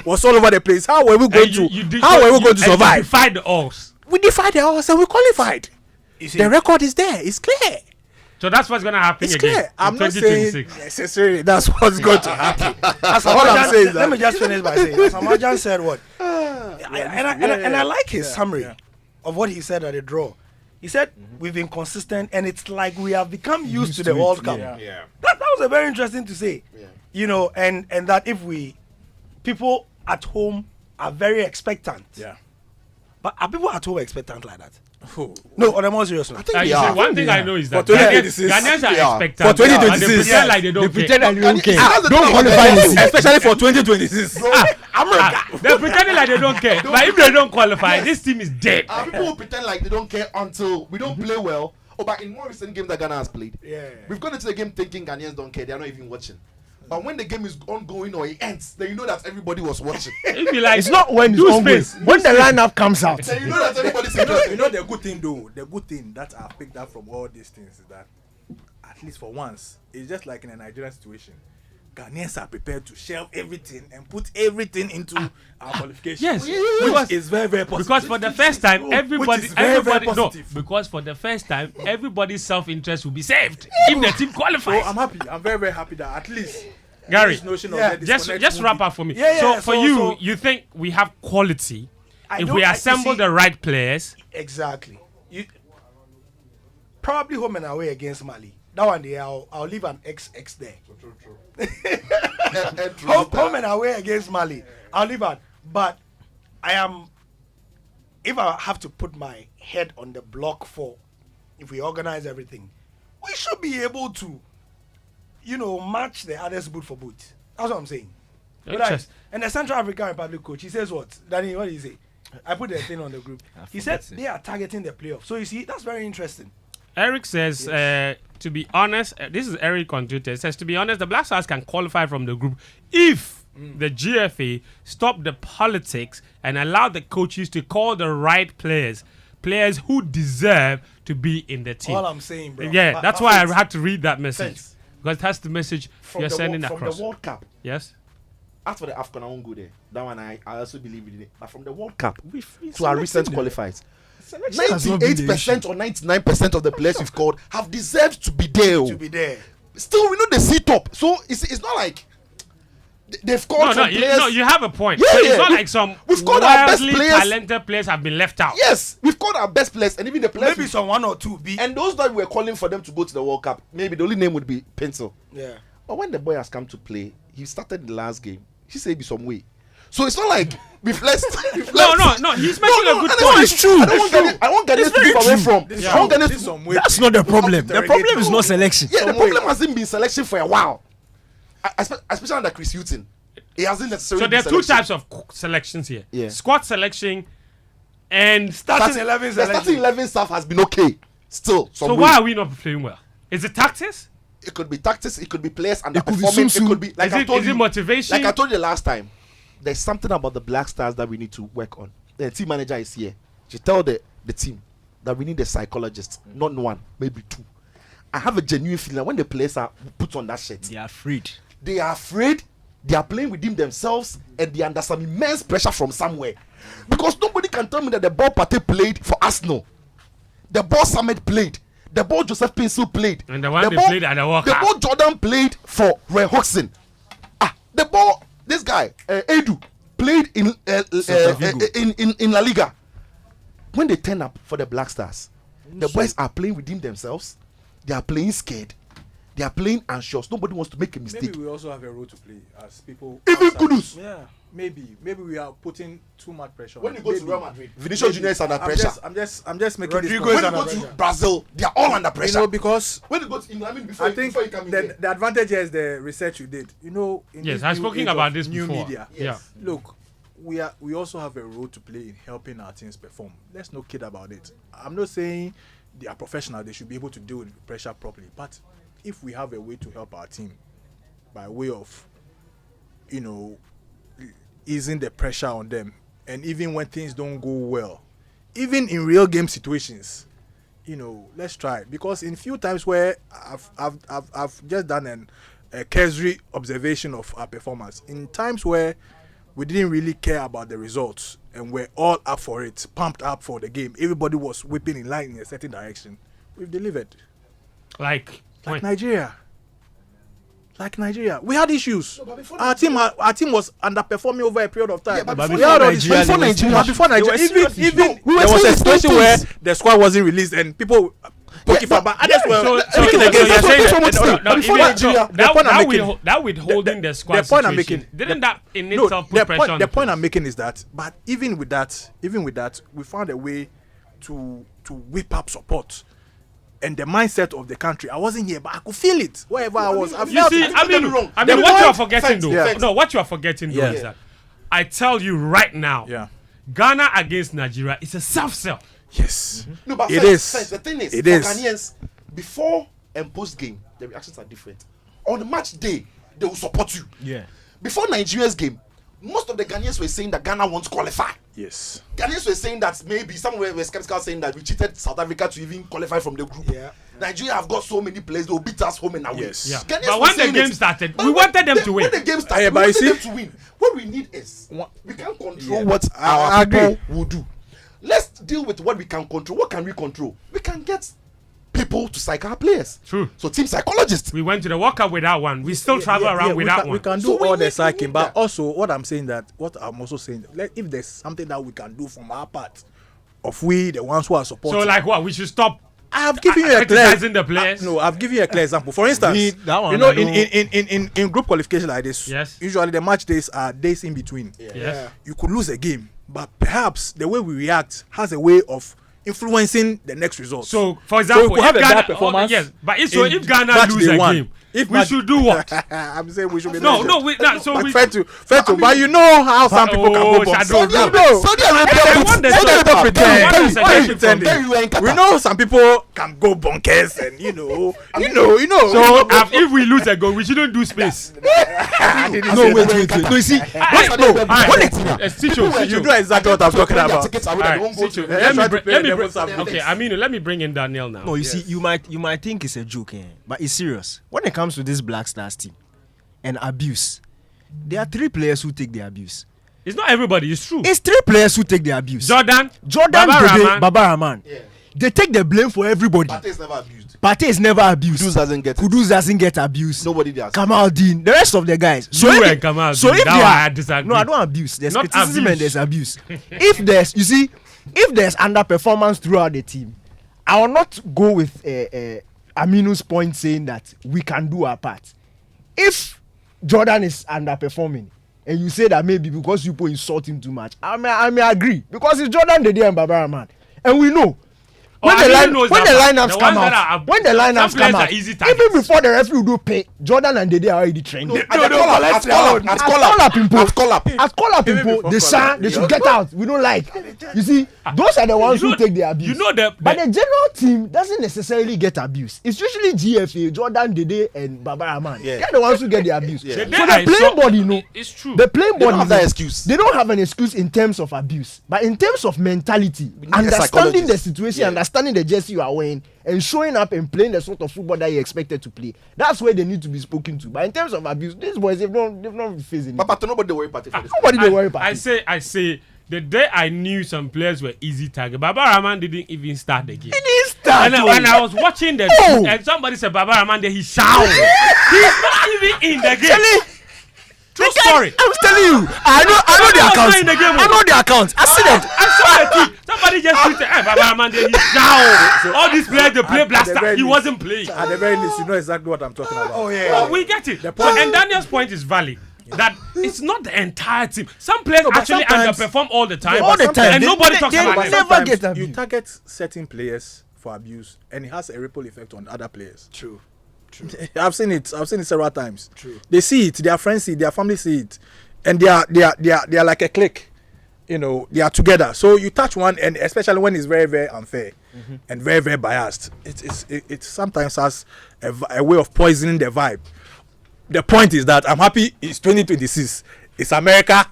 was all over the place. How were we going to? How were we going to survive? You defied the odds. We defied the odds and we qualified. You see, The record is there. It's clear. So that's what's gonna happen It's again. clear. in I'm not saying 2026. necessarily that's what's going to happen. as all I'm saying is let me that. just finish by saying, as Amajan said, what? And I like his summary of what he said at the draw. He said we've been consistent, and it's like we have become used to the World Cup. Yeah. That was a very interesting to say. Yeah. You know, and that if people at home are very expectant. Yeah. But are people at home expectant like that? No, on a more serious note. think You they see, are. one thing I know is that For 2026, Ghanaians are yeah. expectant. For 2026, and they pretend like they don't care. That you don't care. That's the Don't thing qualify about this. Especially for 2026. They're pretending like they don't care. But if they don't qualify, this team is dead. People will pretend like they don't care until we don't play well. Oh, but in more recent games that Ghana has played, we've gone into the game thinking Ghanaians don't care. They are not even watching. But when the game is ongoing or it ends, then you know that everybody was watching. If you like, It's not when it's do ongoing. space. When the lineup comes out. Then you know that everybody's You interested. know the good thing though, the good thing that I picked up from all these things is that at least for once, it's just like in a Nigerian situation. Ghanaians are prepared to shelve everything and put everything into our qualification. Yes, Which is very, very positive. because for the first time, everybody, is very, very no, positive. because for the first time, everybody's self-interest will be saved if the team So qualifies. I'm happy. I'm very, very happy that at least Gary, this notion yeah, of the just disconnect wrap won't up for me. Yeah, so yeah, for you think we have quality if we assemble the right players? Exactly. Probably home and away against Mali. That one day I'll leave an XX there. Home and away against Mali. I'll leave it. But if I have to put my head on the block for, if we organize everything, we should be able to, match the others boot for boot. That's what I'm saying. Right. And the Central African Republic coach, he says what? Danny, what did he say? I put the thing on the group. He said they are targeting the playoff. So you see, that's very interesting. Eric says, to be honest, this is Eric on Twitter. It says, to be honest, the Black Stars can qualify from the group if the GFA stop the politics and allow the coaches to call the right players who deserve to be in the team. All I'm saying, bro. Yeah, that's why I had to read that message. Because that's the message you're sending from across. the World Cup. Yes? As for the AFCON, I won't go there. That one I also believe in it. But from the World Cup to selected our recent them. qualifiers, has not been the 98% or 99% of the players we've called have deserved to be there. To be there. Still, we know they sit up. So it's not like they've called some players. You have a point. Yeah, So it's yeah. not like some We've called our best wildly players. talented players have been left out. Yes, we've called our best players, and even the players. Maybe some one or two be. And those that we were calling for them to go to the World Cup, maybe the only name would be Pencil. Yeah. But when the boy has come to play, he started the last game. He said be some way. So it's not like we've left. No. He's making a good and point. it's true. I want Ghanaians to move away from. I want Ghanaians to. That's not the problem. The problem is not selection. Yeah, the problem hasn't been selection for a while. Especially under Chris Hughton. He hasn't necessarily So there are been two selection. types of selections here. Yeah. Squad selection and Starting 11 The starting selection. 11 staff has been okay. Still. So why are we not playing well? Is it tactics? It could be tactics, it could be players It could be underperforming, Sun it could be like Is I it told you. motivation? Like I told you last time, there's something about the Black Stars that we need to work on. The team manager is here. She tell the team that we need a psychologist, not one, maybe two. I have a genuine feeling that when the players are put on that shirt, They are afraid. they are afraid. They are playing within themselves, and they are under some immense pressure from somewhere. Because nobody can tell me that the ball Partey played for Arsenal, the ball Samet played, the ball Joseph Pencil played, And the one they played at the World the Cup. ball Jordan played for Roy Hodgson. The ball this guy Edu played in La Liga. When they turn up for the Black Stars, the boys are playing within themselves. They are playing scared. They are playing anxious. Nobody wants to make a mistake. Maybe we also have a role to play as people. Even outside. Kudus. Yeah, maybe we are putting too much pressure. When on you it. go to Maybe. Real Madrid, Vinicius Junior is under pressure. I'm just making Rodrigo this is When you point. go to Brazil, they are all under pressure. You know, because when you go to England, I mean, I think before you come in here, the advantage here is the research you did. You know, in Yes, this I've new spoken age about of this new before. media. Yeah. Look, we also have a role to play in helping our teams perform. Let's not kid about it. I'm not saying they are professional; they should be able to deal with pressure properly. But if we have a way to help our team by way of, you know, easing the pressure on them, and even when things don't go well, even in real game situations, you know, let's try. Because in few times where I've just done a cursory observation of our performance, in times where we didn't really care about the results and we're all up for it, pumped up for the game, everybody was whipping in line in a certain direction, we've delivered. Like Nigeria. Like Nigeria, we had issues. No, but before Our team was underperforming over a period of time. Yeah, but We before had all these- Nigeria, before Nigeria, even we were there was saying a the same situation where things. the squad wasn't released and people poking but- for. But others were so speaking you're against. saying that's what I'm that- saying. no, Before even- Nigeria, no, the point I'm making- that withholding the squad the point I'm situation, making- didn't that in No, itself put pressure on the the point players? I'm making is that, but even with that, we found a way to whip up support. And the mindset of the country, I wasn't here, but I could feel it wherever I was. I You felt see, it. I mean, wrong. what The you are point- forgetting Thanks, though, yeah. no, what you are forgetting though Yeah. is that I tell you right now, Yeah. Ghana against Nigeria is a self-sell. Yes. No, but It first, is. first, the thing is, It for is. Ghanaians, before and post game, the reactions are different. On the match day, they will support you. Yeah. Before Nigeria's game, most of the Ghanaians were saying that Ghana won't qualify. Yes. Ghanaians were saying that maybe some were skeptical, saying that we cheated South Africa to even qualify from the group. Yeah. Nigeria have got so many players, they'll beat us home and away. Yes. Yeah. Ghanaians But were when the saying game it. started, But we when wanted them to win. When the game started, Yeah, we but you wanted see- them to win. What we need is What- we can't control Yeah. what I our people agree. will do. Let's deal with what we can control. What can we control? We can get people to psych our players. True. So team psychologists. We went to the World Cup without one. We still travel around we without can, one. We can do So we all the need psyching, but that. also what I'm also saying, if there's something that we can do from our part, of we the ones who are supporting. So like what? We should stop. I have given you a clear criticizing the players. No, I've given you a clear example. For instance, That one you know, I don't- in group qualification like this, Yes. usually the match days are days in between. Yes. You could lose a game, but perhaps the way we react has a way of influencing the next result. So, for example, we could have if a Ghana, bad performance yes, but so in if Ghana match lose day a one, game, if we match- should do what? I'm saying we should be No, lenient. no, we not, so But we. fair to, but you know how some people can Oh, go box. Shadow, You no. know. Saudi I want the Saudi Saudi Arabia Arabia pretend. pretend. Why are you Pretending. pretending? You are in Qatar. We know some people can go bonkers and you know. So if we lose a goal, we shouldn't do space. No, wait. No, you see, You know exactly what I'm talking about. Let me bring in Daniel now. no, you see, you might think it's a joke, but it's serious. When it comes to this Black Stars team and abuse, there are 3 players who take the abuse. It's not everybody. It's true. It's 3 players who take the abuse. Jordan, Baba Rahman. Rahman, Baba Rahman. Yeah. They take the blame for everybody. Partey is never abused. Partey is never abused. Kudus doesn't get it. Kudus doesn't get abused. Nobody does. Kamaldeen, the rest of the guys. You if and they- Kamaldeen, So if that they one I are, disagree. no, I don't abuse. There's Not criticism abuse. and there's abuse. If there's underperformance throughout the team, I will not go with Aminu's point saying that we can do our part. If Jordan is underperforming and you say that maybe because you people insult him too much, I may agree because it's Jordan Dede and Baba Rahman, and we know. When the lineups come out, when the lineups come out, even before the referee do pay, Jordan and Dede are already trending. At call up, they should get out. We don't like. You see, those are the ones who take the abuse. You know that. But the general team doesn't necessarily get abuse. It's usually GFA, Jordan, Dede, and Baba Rahman. Yeah. They're the ones who get the abuse. Yeah. So the playing body, you know, It's true. the playing They don't body, have that excuse. They don't have an excuse in terms of abuse, but in terms of mentality, need a understanding the psychologist. situation, Yeah. understanding understanding the jersey you are wearing and showing up and playing the sort of football that you expected to play. That's where they need to be spoken to. But in terms of abuse, these boys they've not facing it. But nobody worry party for this. Nobody they worry party. I say. The day I knew some players were easy target, Baba Rahman didn't even start the game. He didn't start. And when I was watching the and somebody said Baba Rahman, then he shouted. He's not even in the game. True story. I was telling you. I know the accounts. I know the accounts. I see them. I saw the tweet. Somebody just tweeted, "Hey, Baba Rahman, then he shouted." All these players they play blaster. He wasn't playing. At the very least, you know exactly what I'm talking about. Oh yeah. Well, we get it. And Daniel's point is valid. That it's not the entire team. Some players actually underperform all the time. All the time. And nobody talks about it. Never get abused. You target certain players for abuse, and it has a ripple effect on other players. True. I've seen it several times. True. They see it. Their friends see it. Their family see it, and they are like a clique. You know, they are together. So you touch one, and especially when it's very, very unfair and very, very biased, it sometimes has a way of poisoning the vibe. The point is that I'm happy it's 2026. It's America,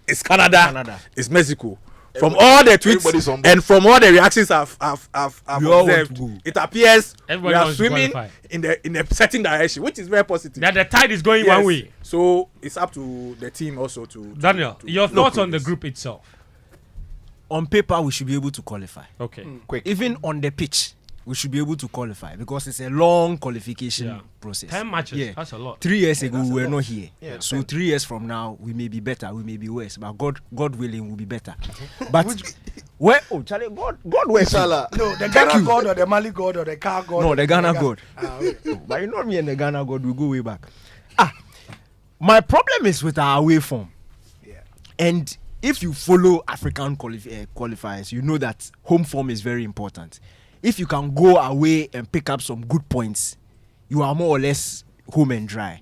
it's Canada. It's Mexico. From all the tweets and from all the reactions I've observed, it appears we are swimming in a certain direction, which is very positive. That the tide is going one way. So it's up to the team also to Daniel, your thoughts on the group itself? On paper, we should be able to qualify. Okay. Quick. Even on the pitch, we should be able to qualify because it's a long qualification process. 10 matches, that's a lot. 3 years ago, we were not here. Yeah, so 10. 3 years from now, we may be better, we may be worse. But God willing, we'll be better. But where? Oh, Charlie, God where? Inshallah. No, the Ghana God or the Mali God or the Car God. No, the Ghana God. Okay. But you know me and the Ghana God, we go way back. My problem is with our away form. Yeah. And if you follow African qualifiers, you know that home form is very important. If you can go away and pick up some good points, you are more or less home and dry.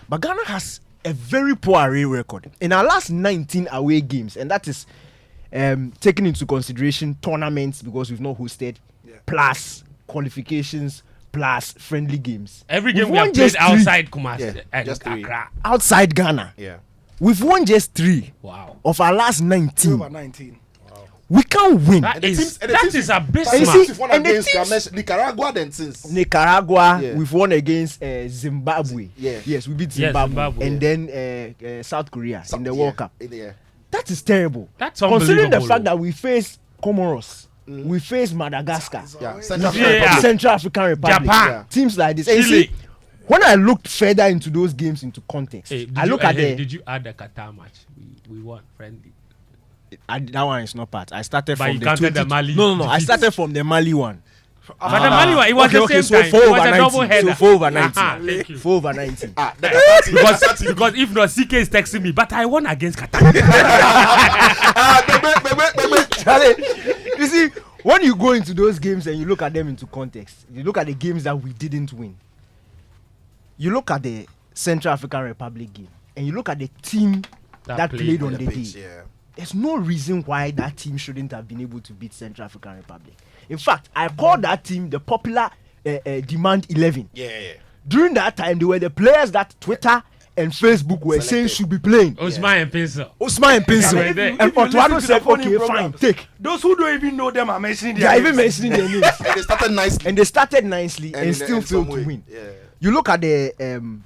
But Ghana has a very poor away record. In our last 19 away games, and that is taking into consideration tournaments because we've not hosted, plus qualifications, plus friendly games. Every game we have played outside Kumasi. Just 3. Outside Ghana. Yeah. We've won just 3 of our last 19. Over 19. We can't win. That is abysmal. Against Nicaragua then since. Nicaragua, we've won against Zimbabwe. Yeah. Yes, we beat Zimbabwe. And then South Korea in the World Cup. That is terrible. That's considering the fact that we face Comoros, we face Madagascar, Central African Republic, Japan, teams like this. And you see, when I looked further into those games into context, I look at the. Did you add the Qatar match? We won friendly. That one is not part. I started but from the Mali. No. I started from the Mali one. But the Mali one, it was the same time. So It was a double header. So 4 over 19. Thank you. 4 over 19. Because if not, CK is texting me. But I won against Qatar. Charlie, you see, when you go into those games and you look at them into context, you look at the games that we didn't win. You look at the Central African Republic game, and you look at the team that played on the pitch, day. Yeah. There's no reason why that team shouldn't have been able to beat Central African Republic. In fact, I called that team the popular Demand 11. Yeah. During that time, they were the players that Twitter and Facebook were saying should be playing. Osman and Pencil. And Otuano said, okay, fine, take. Those who don't even know them are mentioning their names. They are even mentioning their names. And they started nicely. And still failed to win. Yeah. You look at the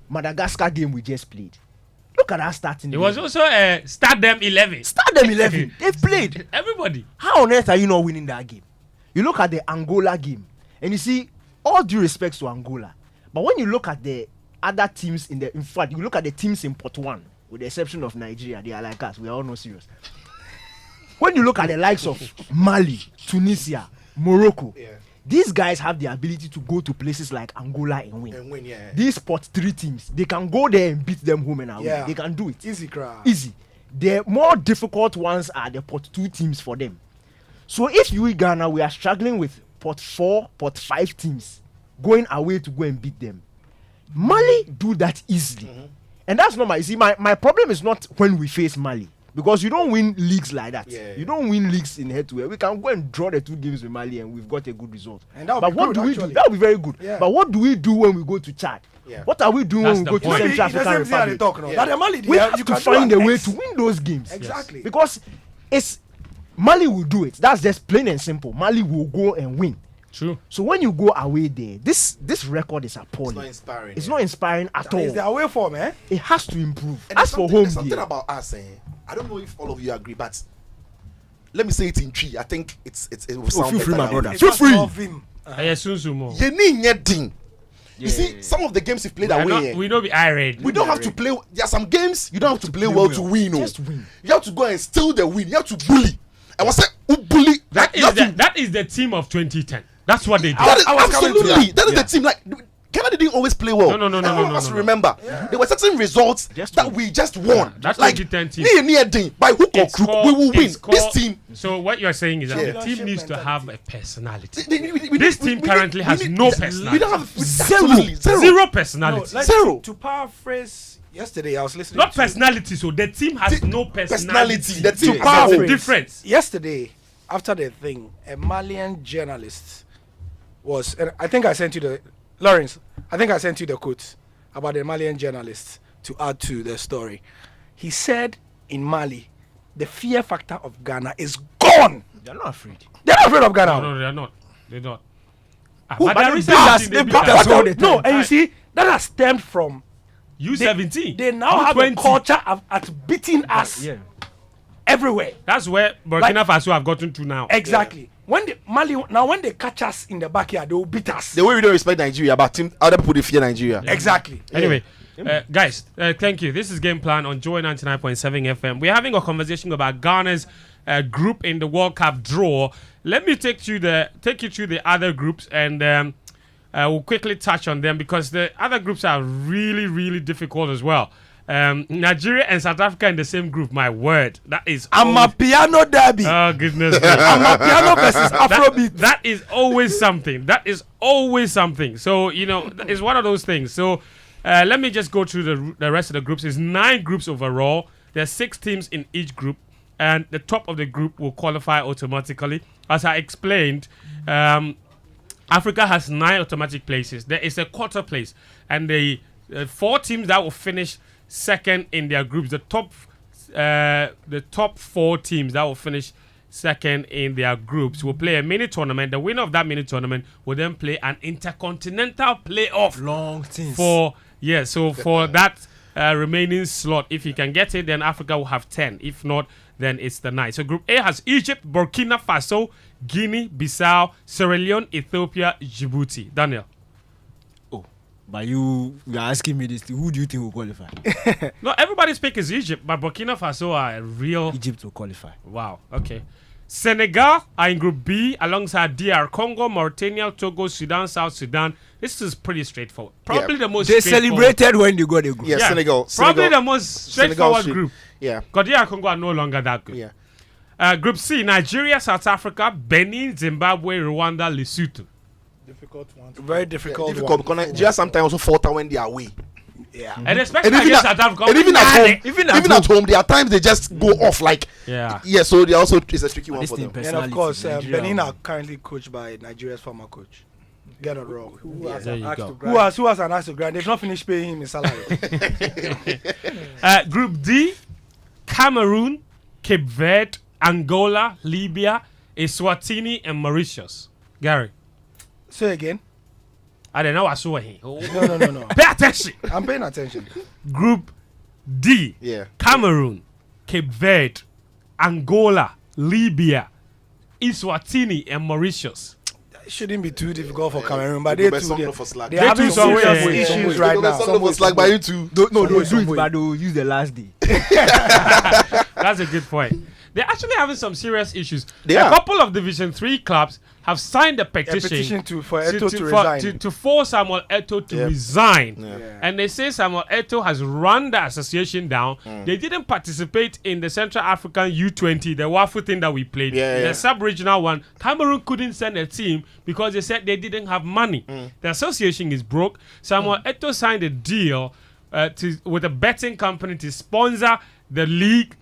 Madagascar game we just played. Look at that starting. It was also start them 11. They've played. Everybody. How on earth are you not winning that game? You look at the Angola game, and you see, all due respect to Angola, but when you look at the other teams in fact, you look at the teams in Pot 1, with the exception of Nigeria, they are like us. We are all not serious. When you look at the likes of Mali, Tunisia, Morocco, these guys have the ability to go to places like Angola and win. These Pot 3 teams, they can go there and beat them home and away. Yeah. They can do it. Easy. The more difficult ones are the Pot 2 teams for them. So if you in Ghana, we are struggling with Pot 4, Pot 5 teams going away to go and beat them. Mali do that easily. And that's not you see, my problem is not when we face Mali. Because you don't win leagues like that. You don't win leagues in head-to-head. We can go and draw the 2 games with Mali and we've got a good result. But what do we do? That would be very good. Yeah. But what do we do when we go to Chad? What are we doing when we go to Central African Republic? We have to find a way to win those games. Exactly. Because Mali will do it. That's just plain and simple. Mali will go and win. True. So when you go away there, this record is It's appalling. not inspiring. It's not inspiring at all. It's the away form, eh? It has to improve. And As for home, there's something gear, about us. I don't know if all of you agree, but let me say it in three. I think it will sound feel free, better my that brother. way. Feel free. Of him. Sumo. You need anything. You see, some of the games we've played away. We don't be irate. We don't have to play. There are some games you don't have to play well to win. Just win. You have to go and steal the win. You have to bully. I was saying, bully. That is the team of 2010. That's what they do. That is I was coming to absolutely. That is the team. Like Canada didn't always play well. No. All of us remember. There were certain results that we just won. That's like 2010 team. near ding by hook or crook, we will win. This team. So what you're saying is that Yeah. the team needs to have a personality. This This team currently has no personality. We don't have Zero zero. personality. Like, Zero. To paraphrase yesterday, I was listening. Not to personality. So the team has no personality. The team. That's Paraphrase. the difference. Yesterday, after the thing, a Malian journalist was, and I think I sent you the Lawrence. I think I sent you the quote about the Malian journalist to add to the story. He said in Mali, the fear factor of Ghana is gone. they're not afraid. They're not afraid of Ghana. No, they're not. They're not. But there they is beat us. something They beat beat us. us all the No, time. and you see, that has stemmed from U17. they now have a U20. culture at beating us Yeah. everywhere. That's where Burkina Faso have gotten to now. Exactly. When they catch us in the backyard, they will beat us. The way we don't respect Nigeria, but other people they fear Nigeria. Exactly. Anyway, guys, thank you. This is Game Plan on Joy 99.7 FM. We're having a conversation about Ghana's group in the World Cup draw. Let me take you through the other groups, and we'll quickly touch on them because the other groups are really, really difficult as well. Nigeria and South Africa in the same group. My word, that is. Piano derby. Oh goodness! Piano versus Afrobeat. That is always something. That is always something. So, it's one of those things. So, let me just go through the rest of the groups. It's 9 groups overall. There are 6 teams in each group, and the top of the group will qualify automatically. As I explained, Africa has 9 automatic places. There is a quarter place, and the 4 teams that will finish second in their groups, the top 4 teams that will finish second in their groups will play a mini tournament. The winner of that mini tournament will then play an intercontinental playoff. Long things. For that remaining slot, if you can get it, then Africa will have 10. If not, then it's the 9. So Group A has Egypt, Burkina Faso, Guinea, Bissau, Sierra Leone, Ethiopia, Djibouti. Daniel. But you're asking me this. Who do you think will qualify? No, everybody's pick is Egypt, but Burkina Faso are a real. Egypt will qualify. Wow. Okay. Senegal are in Group B alongside DR Congo, Mauritania, Togo, Sudan, South Sudan. This is pretty straightforward. Probably the most. They straightforward. celebrated when they got a group. Yeah, Senegal. Probably the most straightforward should- group. Yeah. Because DR Congo are no longer that good. Yeah. Group C, Nigeria, South Africa, Benin, Zimbabwe, Rwanda, Lesotho. Difficult one. Very difficult. Difficult because Nigeria sometimes also falter when they are away. Yeah. And especially And even against at- South Africa. And even at home, even even at home, there are times they just go off like. Yeah. Yeah, so they also it's a tricky one This for thing them. And personality, of course, Nigeria Benin will- are currently coached by Nigeria's former coach. Get it wrong. Who has there an you axe go. to Who grind? has an ask to grant? They've not finished paying him his salary. Group D, Cameroon, Cape Verde, Angola, Libya, Eswatini, and Mauritius. Gary. Say again. I don't know. I saw him. No. Pay attention. I'm paying attention. Group D, Yeah. Cameroon, Cape Verde, Angola, Libya, Eswatini, and Mauritius. It shouldn't be too difficult for Cameroon, but They they go by too some for slack. they They having too some somewhere, serious yeah. issues right now. Some was like by you too. No, they'll do Somewhere. it, but they'll use the last day. That's a good point. They're actually having some serious issues. They a are. couple of Division 3 clubs have signed a A petition, petition for Eto'o to for- resign. to force Samuel Eto'o to Yeah. resign. Yeah. And they say Samuel Eto'o has run the association down. They didn't participate in the Central African U20, the waffle thing that we played. Yeah, The yeah. sub-regional one. Cameroon couldn't send a team because they said they didn't have money. The association is broke. Samuel Eto'o signed a deal with a betting company to sponsor the league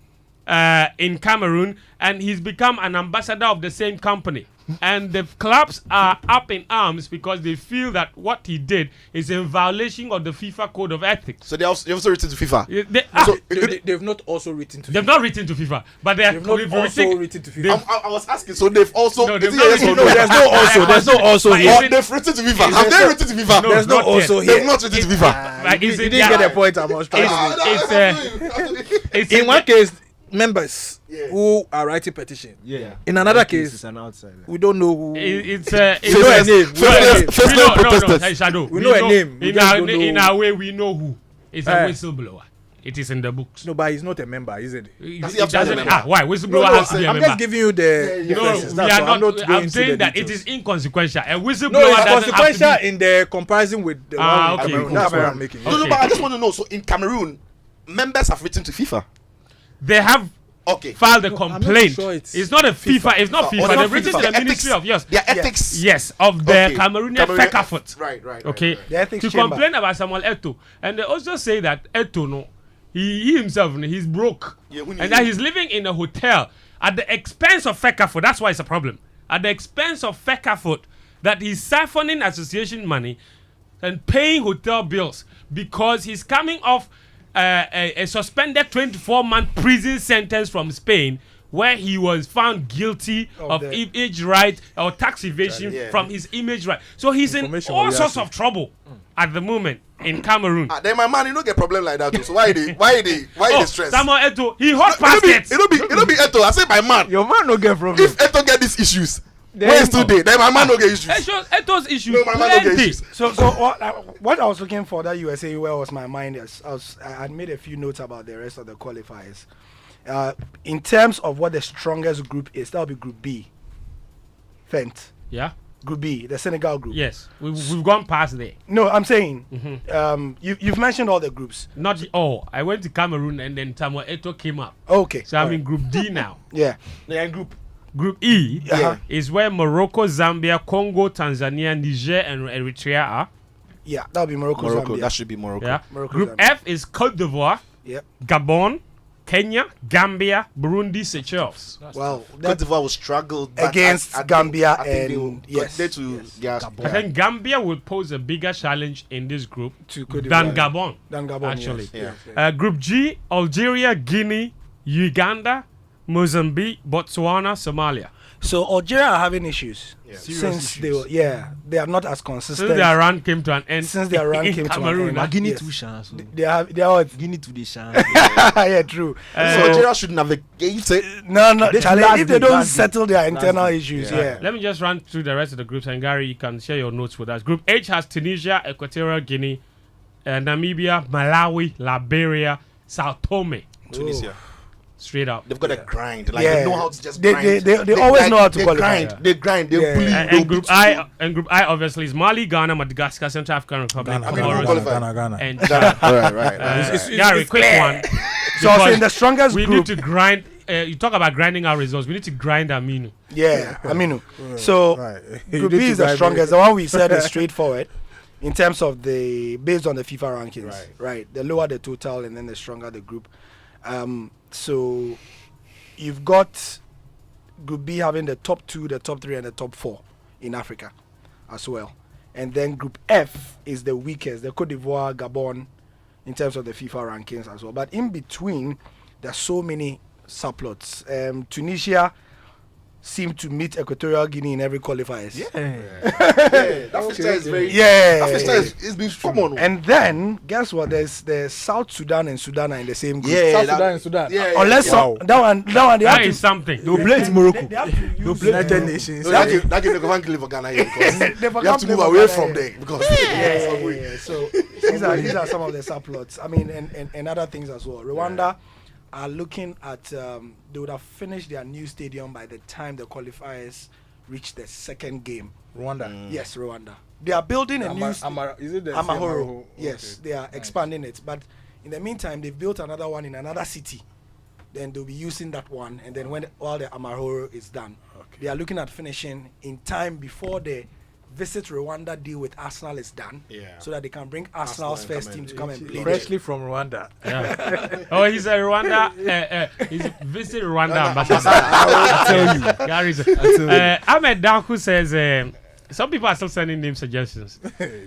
in Cameroon, and he's become an ambassador of the same company. And the clubs are up in arms because they feel that what he did is in violation of the FIFA Code of Ethics. So they also written to FIFA. They've not also written to They've FIFA. not written to FIFA, but they have also written to FIFA. I was asking, so they've also. No, they've there's not no written- There's no also. There's no also here. Oh, they've written to FIFA. Have they written to FIFA? No, There's no not yet. also They've here. not written to FIFA. Like, You didn't get the point I was trying to make. It's In one case, members Yeah. who are writing petition. Yeah. In another It's case, an outsider. we don't know who. it's we know a name. First name protesters. Shadow. We know a name. We In just our don't know. in our way, we know who. It's a Eh. whistleblower. It is in the books. No, but he's not a member, isn't he? Does he It have to be a doesn't. member? Why whistleblower has to be a I'm member? just giving you the. Yeah, No, references, we that's are all. I'm not. going I'm into saying the that it details. is inconsequential. A whistleblower No, it's doesn't have consequential to be. in the comparison with the one okay, in Cameroon. cool. That's what I'm making. No, but I just want to know. So in Cameroon, members have written to FIFA. They have Okay. filed a I'm not complaint. sure it's not a FIFA. It's not Oh, FIFA. they're They've written to FIFA. the Their Ministry ethics- of Yes. Their ethics. Yes, of the Okay. Cameroonian Cameroonian- Fecafoot. Right. Okay. The ethics To chamber. complain about Samuel Eto'o, and they also say that Eto'o, no, he himself, he's broke, Yeah, when and he- that he's living in a hotel at the expense of Fecafoot. That's why it's a problem. At the expense of Fecafoot, that he's siphoning association money and paying hotel bills because he's coming off a suspended 24-month prison sentence from Spain, where he was found guilty of the- image right or tax evasion Yeah. from his image right. So he's in Information all will be sorts asking. of trouble at the moment in Cameroon. Then my man, you don't get problem like that too. So why they stress? Samuel Eto'o, he hot It'll baskets. be Eto. I say my man. Your man no get problem. If Eto get these issues, Then- where is today? Then my man no get issues. Eto'o's issues No, my man don't get plenty. issues. So what I was looking for that you were saying where was my mind is I had made a few notes about the rest of the qualifiers. In terms of what the strongest group is, that would be Group B. Fent. Yeah. Group B, the Senegal group. Yes, we've gone past there. No, I'm saying you've mentioned all the groups. Not all. I went to Cameroon and then Samuel Eto'o came up. Okay. So I'm in Group D now. Yeah. Group. Group E Uh-huh. is where Morocco, Zambia, Congo, Tanzania, Niger, and Eritrea are. Yeah, that would be Morocco. Morocco. Zambia. That should be Morocco. Yeah. Morocco, Group Zambia. F is Cote d'Ivoire, Yep. Gabon, Kenya, Gambia, Burundi, Seychelles. Well, Cote that, d'Ivoire will struggle but Against I think- Gambia I think they will and- yes, get to yes. their- I think Gambia will pose a bigger challenge in this group To Cote than d'Ivoire. Gabon. Than Gabon, actually. yes. Yeah. Group G, Algeria, Guinea, Uganda, Mozambique, Botswana, Somalia. So Algeria are having issues Yeah. since they are not as consistent. Since their run came to an end. Since their run in came to an Cameroon, end. ah. Guinea Yes. two chance. They are what? Guinea to the chance. Yeah, true. So Algeria should navigate it. No, They Charlie, last if they day, don't last day. settle their internal issues, yeah. Let me just run through the rest of the groups, and Gary, you can share your notes with us. Group H has Tunisia, Equatorial Guinea, Namibia, Malawi, Liberia, Sao Tome. Tunisia. Straight up. They've got a grind. Like Yeah. they know how to just They- grind. they always know how to they qualify. grind. They grind. They Yeah. bully. And they'll Group beat you. Group I obviously is Mali, Ghana, Madagascar, Central African Republic, Comoros, Ghana. and All Chad. right. Gary, quick one. So I'm Because saying the strongest we group. need to grind. You talk about grinding our results. We need to grind Aminu. Yeah, Aminu. So Right. Group You B need is to the drive strongest. it. The one we said is straightforward in terms of based on the FIFA rankings. Right. Right. The lower the total and then the stronger the group. So you've got Group B having the top 2, the top 3, and the top 4 in Africa as well. And then Group F is the weakest, the Cote d'Ivoire, Gabon, in terms of the FIFA rankings as well. But in between, there's so many subplots. Tunisia seem to meet Equatorial Guinea in every qualifiers. That fixture is very. Yeah. That fixture is been common. And then, guess what? There's South Sudan and Sudan are in the same group. Yeah, South that- Sudan and Sudan. Yeah. Unless Wow. that one they That have is to, something. They'll play it Morocco. they have to use United Nations. No, that game they can't live for Ghana here because They you have can't to play move for away Ghana from here. there because yeah. So these are some of the subplots. I mean, and other things as well. Rwanda are looking at they would have finished their new stadium by the time the qualifiers reach the second game. Rwanda. Yes, Rwanda. They are building a new Is it the Amahoro. Amahoro? Yes, Okay. they are expanding it. But in the meantime, they've built another one in another city. Then they'll be using that one. And then when all the Amahoro is done, they are looking at finishing in time before the Visit Rwanda deal with Arsenal is done, so that they can bring Arsenal's first team to come and play. Freshly from Rwanda. Yeah. Oh, he's a Rwanda. He's visit Rwanda ambassador. I'll tell you. Gary's. Ahmed Daku says some people are still sending name suggestions.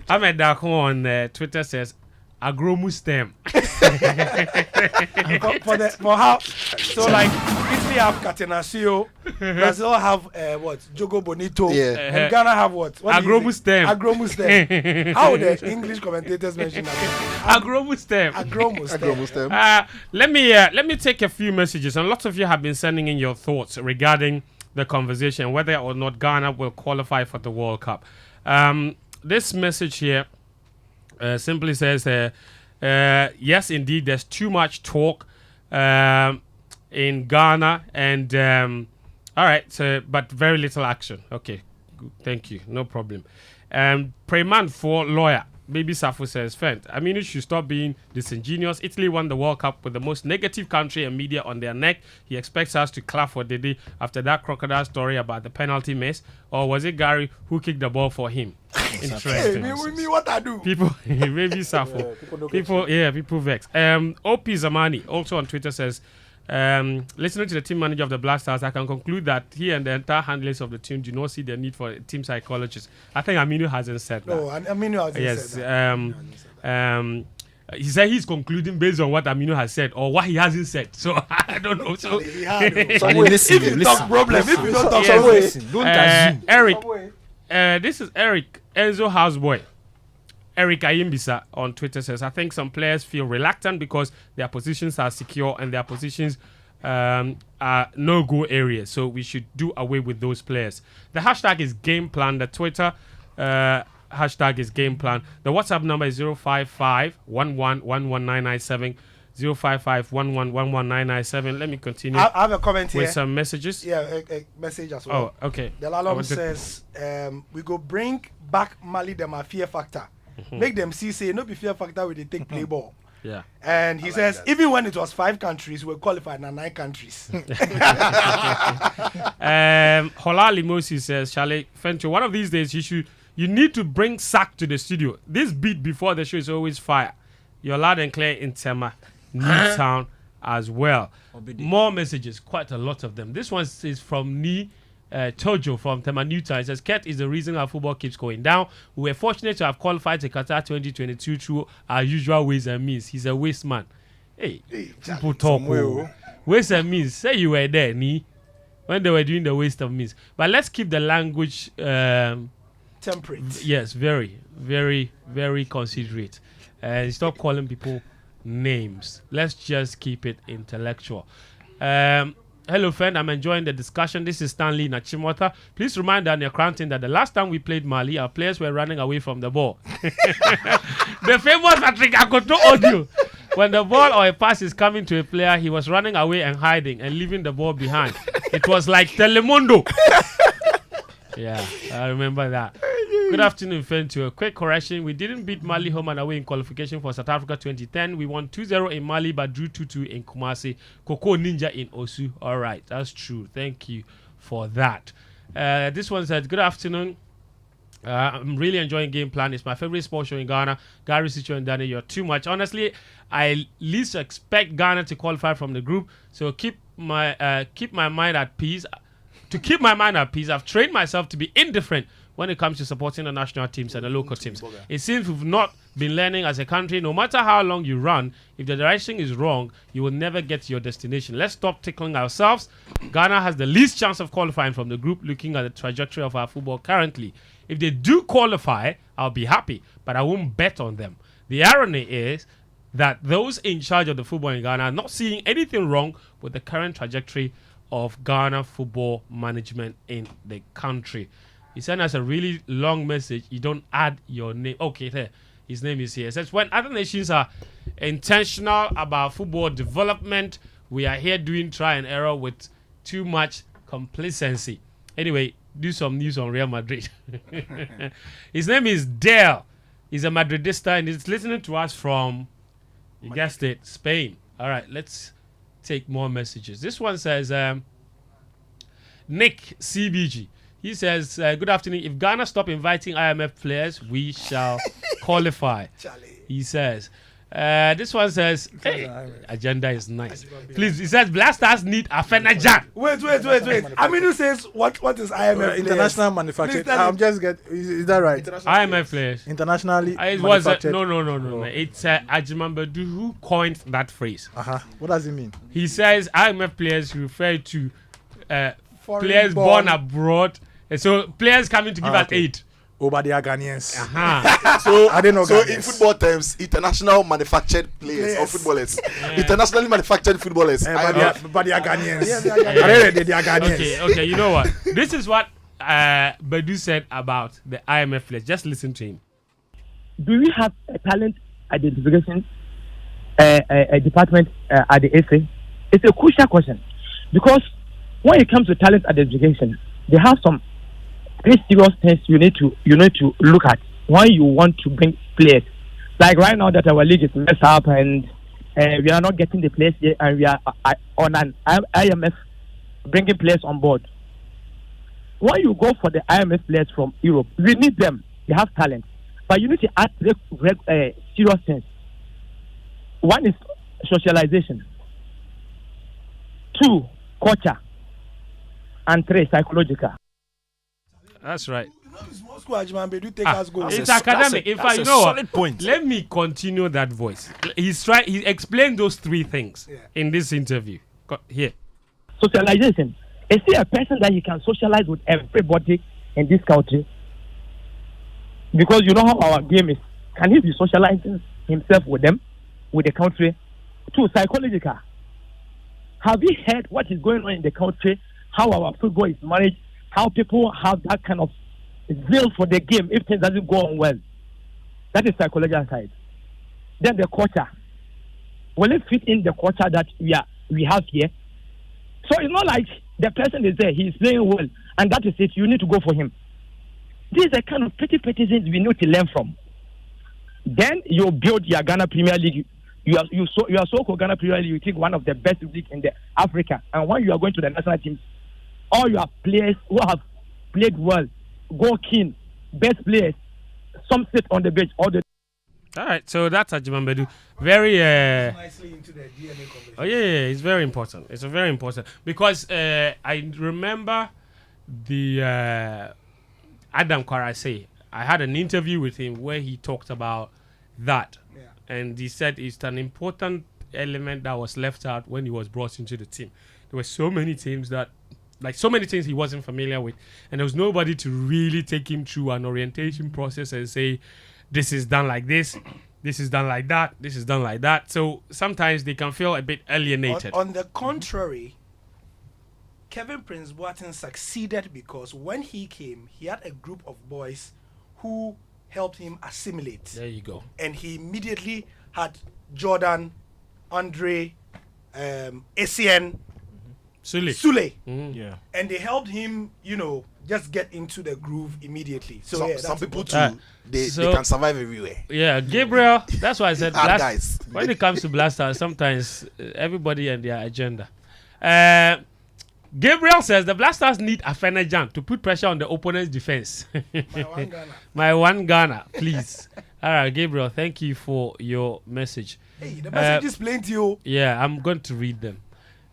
Ahmed Daku on Twitter says Agromu stem. for how so like Italy have Catenaccio, Brazil have what Jogo Bonito, and Ghana have what Agromu stem. Agromu stem. How the English commentators mention that? Agromu stem. Agromu stem. Let me take a few messages, and lots of you have been sending in your thoughts regarding the conversation whether or not Ghana will qualify for the World Cup. This message here simply says, yes, indeed, there's too much talk in Ghana, and all right, so but very little action. Okay, good, thank you, no problem. Preman for lawyer. Baby Safo says, Fent, I mean, you should stop being disingenuous. Italy won the World Cup with the most negative country and media on their neck. He expects us to clap for Dede after that crocodile story about the penalty miss. Or was it Gary who kicked the ball for him? Interesting. Me what I do? People, maybe Safo. People vex. OP Zamani also on Twitter says, listening to the team manager of the Black Stars, I can conclude that he and the entire handlers of the team do not see the need for a team psychologist. I think Aminu hasn't said that. No, Aminu hasn't said that. He said he's concluding based on what Aminu has said or what he hasn't said. So I don't know. So if you talk problem, if you don't talk listen, don't assume. Eric, this is Eric Enzo Houseboy. Eric Ayimbisa on Twitter says, I think some players feel reluctant because their positions are secure and their positions are no-go areas. So we should do away with those players. The hashtag is game plan. The Twitter hashtag is game plan. The WhatsApp number is 055-11-11997. 055-11-11997. Let me continue. I have a comment here with some messages. Yeah, a message as well. Oh, okay. The Lalom says, we go bring back Mali them a fear factor. Make them see say no be fear factor with the take play ball. Yeah. And he says that. Even when it was 5 countries, we qualified now 9 countries. Holali Mosi says, Charlie Fencho, one of these days you need to bring Sack to the studio. This beat before the show is always fire. You're loud and clear in Tema, Newtown as well. More messages, quite a lot of them. This one is from Tojo from Tema Newtown. It says, Ket is the reason our football keeps going down. We were fortunate to have qualified to Qatar 2022 through our usual ways and means. He's a waste man. Hey people talk. Waste and means. Say you were there, when they were doing the waste of means. But let's keep the language temperate. Yes, very, very, very considerate. And stop calling people names. Let's just keep it intellectual. Hello, friend. I'm enjoying the discussion. This is Stanley Nachimota. Please remind Daniel Cranton that the last time we played Mali, our players were running away from the ball. The famous Patrick Akoto audio. When the ball or a pass is coming to a player, he was running away and hiding and leaving the ball behind. It was like Telemundo. Yeah, I remember that. Good afternoon, friend. To a quick correction, we didn't beat Mali home and away in qualification for South Africa 2010. We won 2-0 in Mali but drew 2-2 in Kumasi. Koko Ninja in Osu. All right, that's true. Thank you for that. This one said, good afternoon. I'm really enjoying Game Plan. It's my favorite sports show in Ghana. Gary, Sicho, and Danny, you're too much. Honestly, I least expect Ghana to qualify from the group. So keep my mind at peace. To keep my mind at peace, I've trained myself to be indifferent when it comes to supporting the national teams and the local teams. It seems we've not been learning as a country. No matter how long you run, if the direction is wrong, you will never get to your destination. Let's stop tickling ourselves. Ghana has the least chance of qualifying from the group, looking at the trajectory of our football currently. If they do qualify, I'll be happy, but I won't bet on them. The irony is that those in charge of the football in Ghana are not seeing anything wrong with the current trajectory of Ghana football management in the country. He sent us a really long message. You don't add your name. Okay, there. His name is here. It says, when other nations are intentional about football development, we are here doing try and error with too much complacency. Anyway, do some news on Real Madrid. His name is Dale. He's a Madridista and he's listening to us from, you guessed it, Spain. All right, let's take more messages. This one says, Nick CBG. He says, good afternoon. If Ghana stop inviting IMF players, we shall qualify. He says. This one says, hey, agenda is nice. Please, he says, Blasters need a Fenajan. Wait. Aminu says, what is IMF? International manufactured. I'm just is that right? IMF players. Internationally it was no. It's Ajimambadu who coined that phrase. What does it mean? He says IMF players refer to players born abroad. So players coming to give us aid. But they are Ghanaians. So I didn't know. So in football terms, international manufactured players or footballers, internationally manufactured footballers. But they are Ghanaians. They are Ghanaians. Okay. You know what? This is what Badu said about the IMF players. Just listen to him. Do we have a talent identification a department at the SA? It's a crucial question because when it comes to talent identification, they have some very serious things you need to look at when you want to bring players. Like right now that our league is messed up and we are not getting the players here, and we are on an IMF bringing players on board. When you go for the IMF players from Europe, we need them. They have talent, but you need to add serious things. One is socialization. 2, culture. And 3, psychological. That's right. It's academic. In fact, you know what? Point. Let me continue that voice. He explained those 3 things in this interview. Here. Socialization. Is he a person that you can socialize with everybody in this country? Because you know how our game is. Can he be socializing himself with them, with the country? 2, psychological. Have you heard what is going on in the country? How our football is managed? How people have that kind of zeal for the game if things doesn't go on well. That is psychological side. Then the culture. Will it fit in the culture that we have here? So it's not like the person is there, he's playing well, and that is it, you need to go for him. These are kind of petty things we need to learn from. Then you build your Ghana Premier League. You are so-called Ghana Premier League, you think one of the best leagues in the Africa. And when you are going to the national teams, all your players who have played well, go keen, best players, some sit on the bench all the. All right, so that's Ajimambadu. Very. Nicely into the DNA conversation. Oh yeah, it's very important. It's very important because I remember the Adam Kwarase. I had an interview with him where he talked about that, and he said it's an important element that was left out when he was brought into the team. There were so many teams that. Like so many things he wasn't familiar with, and there was nobody to really take him through an orientation process and say, this is done like this is done like that, this is done like that. So sometimes they can feel a bit alienated. On the contrary, Kevin Prince Boateng succeeded because when he came, he had a group of boys who helped him assimilate. There you go. And he immediately had Jordan, Andre, ACN, Sule. Yeah. And they helped him, just get into the groove immediately. So some people too, they can survive everywhere. Yeah, Gabriel, that's why I said guys. When it comes to Blasters, sometimes everybody and their agenda. Gabriel says the Blasters need a Fenajan to put pressure on the opponent's defense. My one Ghana, please. All right, Gabriel, thank you for your message. Hey, the message is plain to you. Yeah, I'm going to read them.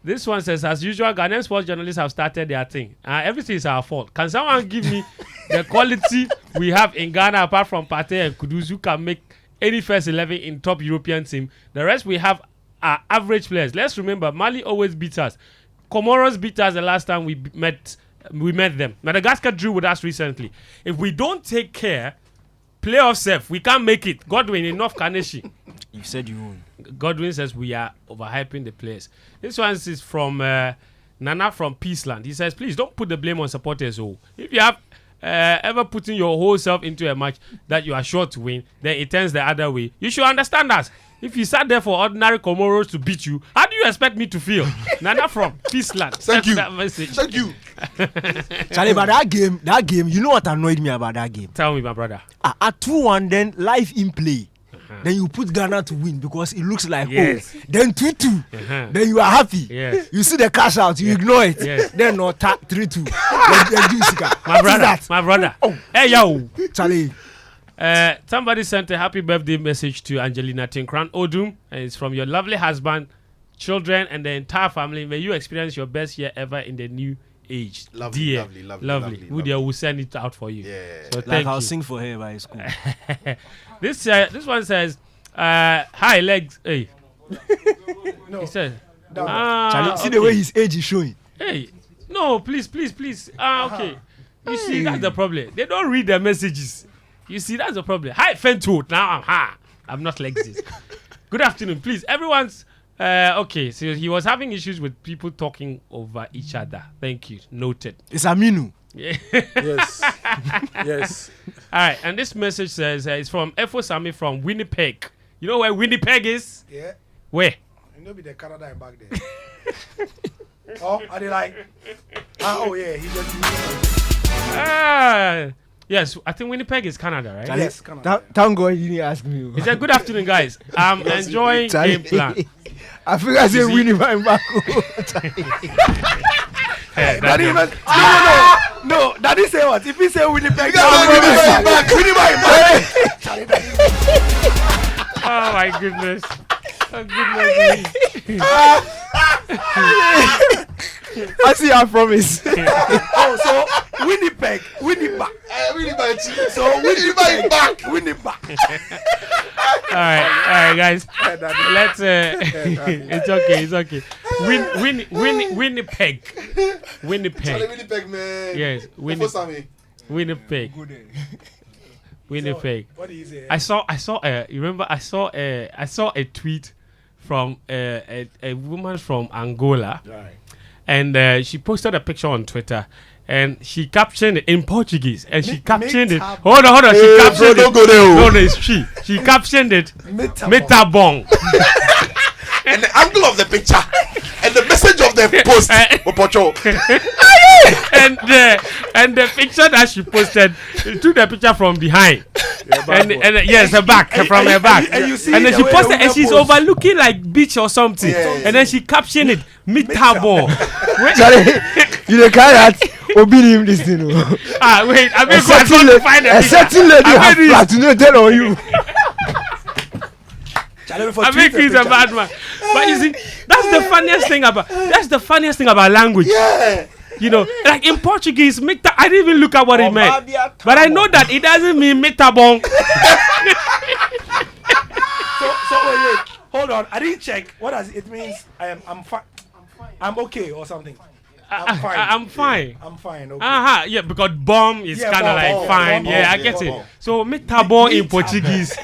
This one says, as usual, Ghanaian sports journalists have started their thing. Everything is our fault. Can someone give me the quality we have in Ghana apart from Partey and Kudus who can make any first 11 in top European team? The rest we have are average players. Let's remember, Mali always beats us. Comoros beat us the last time we met them. Madagascar drew with us recently. If we don't take care, playoff safe, we can't make it. Godwin in North Kaneshi. You said you won. Godwin says we are overhyping the players. This one is from Nana from Peaceland. He says, please don't put the blame on supporters. If you have ever putting your whole self into a match that you are sure to win, then it turns the other way. You should understand us. If you sat there for ordinary Comoros to beat you, how do you expect me to feel? Nana from Peaceland. Thank you. That message. Thank you. Charlie, but that game, you know what annoyed me about that game? Tell me, my brother. At 2-1, then live in play. then you put Ghana to win because it looks like then 2-2. Then you are happy. Yes. You see the cash out, you ignore it. Yes. Then no 3-2. My brother. Oh. Hey yo, Charlie. Somebody sent a happy birthday message to Angelina Tinkran Odum, and it's from your lovely husband, children, and the entire family. May you experience your best year ever in the new age. Lovely. Would will send it out for you. Yeah. So Like I'll sing for her by school. This one says, hi legs. Hey. No. He said, Charlie, see the way his age is showing. Hey, no, please. Okay. You see, that's the problem. They don't read the messages. You see, that's the problem. Hi, Fentoot. Now I'm not like this. Good afternoon, please. Everyone's okay. So he was having issues with people talking over each other. Thank you. Noted. It's Aminu. Yeah. Yes. All right, and this message says it's from Efo Sami from Winnipeg. You know where Winnipeg is? Yeah. Where? You know, be the Canada back there. Oh, are they like? Oh yeah, he just. Yes, I think Winnipeg is Canada, right? Yes, Canada. Thank God you didn't ask me. He said, good afternoon, guys. I'm enjoying game plan. I think I said Winnipeg back. No, Daddy say what? If he say Winnipeg, back. Oh my goodness. Oh goodness. I see I promise. so Winnipeg. So Winnipeg. All right, guys. Let's. It's okay. Winnipeg. Winnipeg, man. Yes, Winnipeg. Winnipeg. What is it? I saw. You remember? I saw a tweet from a woman from Angola. Right. And she posted a picture on Twitter, and she captioned it in Portuguese, and she captioned it. Hold on. She captioned it. No, it's she. She captioned it. Metabong. And the angle of the picture and the message of the post. and the picture that she posted, she took the picture from behind. And yes, her back from her back. And then she posted, and she's overlooking like beach or something. Yes. And then she captioned it, Metabong. You the guy that obeyed him this thing. Wait, I mean, a certain lady has platinated on you. I think he's a bad man. But you see, that's the funniest thing about language. Yeah. You know, like in Portuguese, I didn't even look at what it meant. But I know that it doesn't mean metabong. So wait. Hold on. I didn't check. What does it means? I'm fine. I'm okay or something. I'm fine. I'm fine. Okay. Yeah, because bomb is kind of like fine. Bomb, I get it. So metabong in Portuguese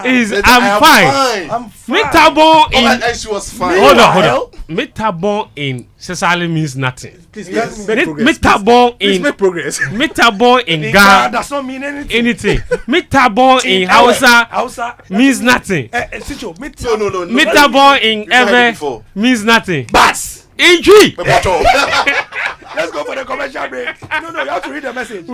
is I'm fine. Metabong in. And she was fine. Hold on. Metabong in Sesali means nothing. Please Metabong in make progress. Metabong in Ghana does not mean anything. Metabong in Hausa means nothing. No. Metabong in Ever means nothing. But Injury. let's go for the commercial break. No, you have to read the message.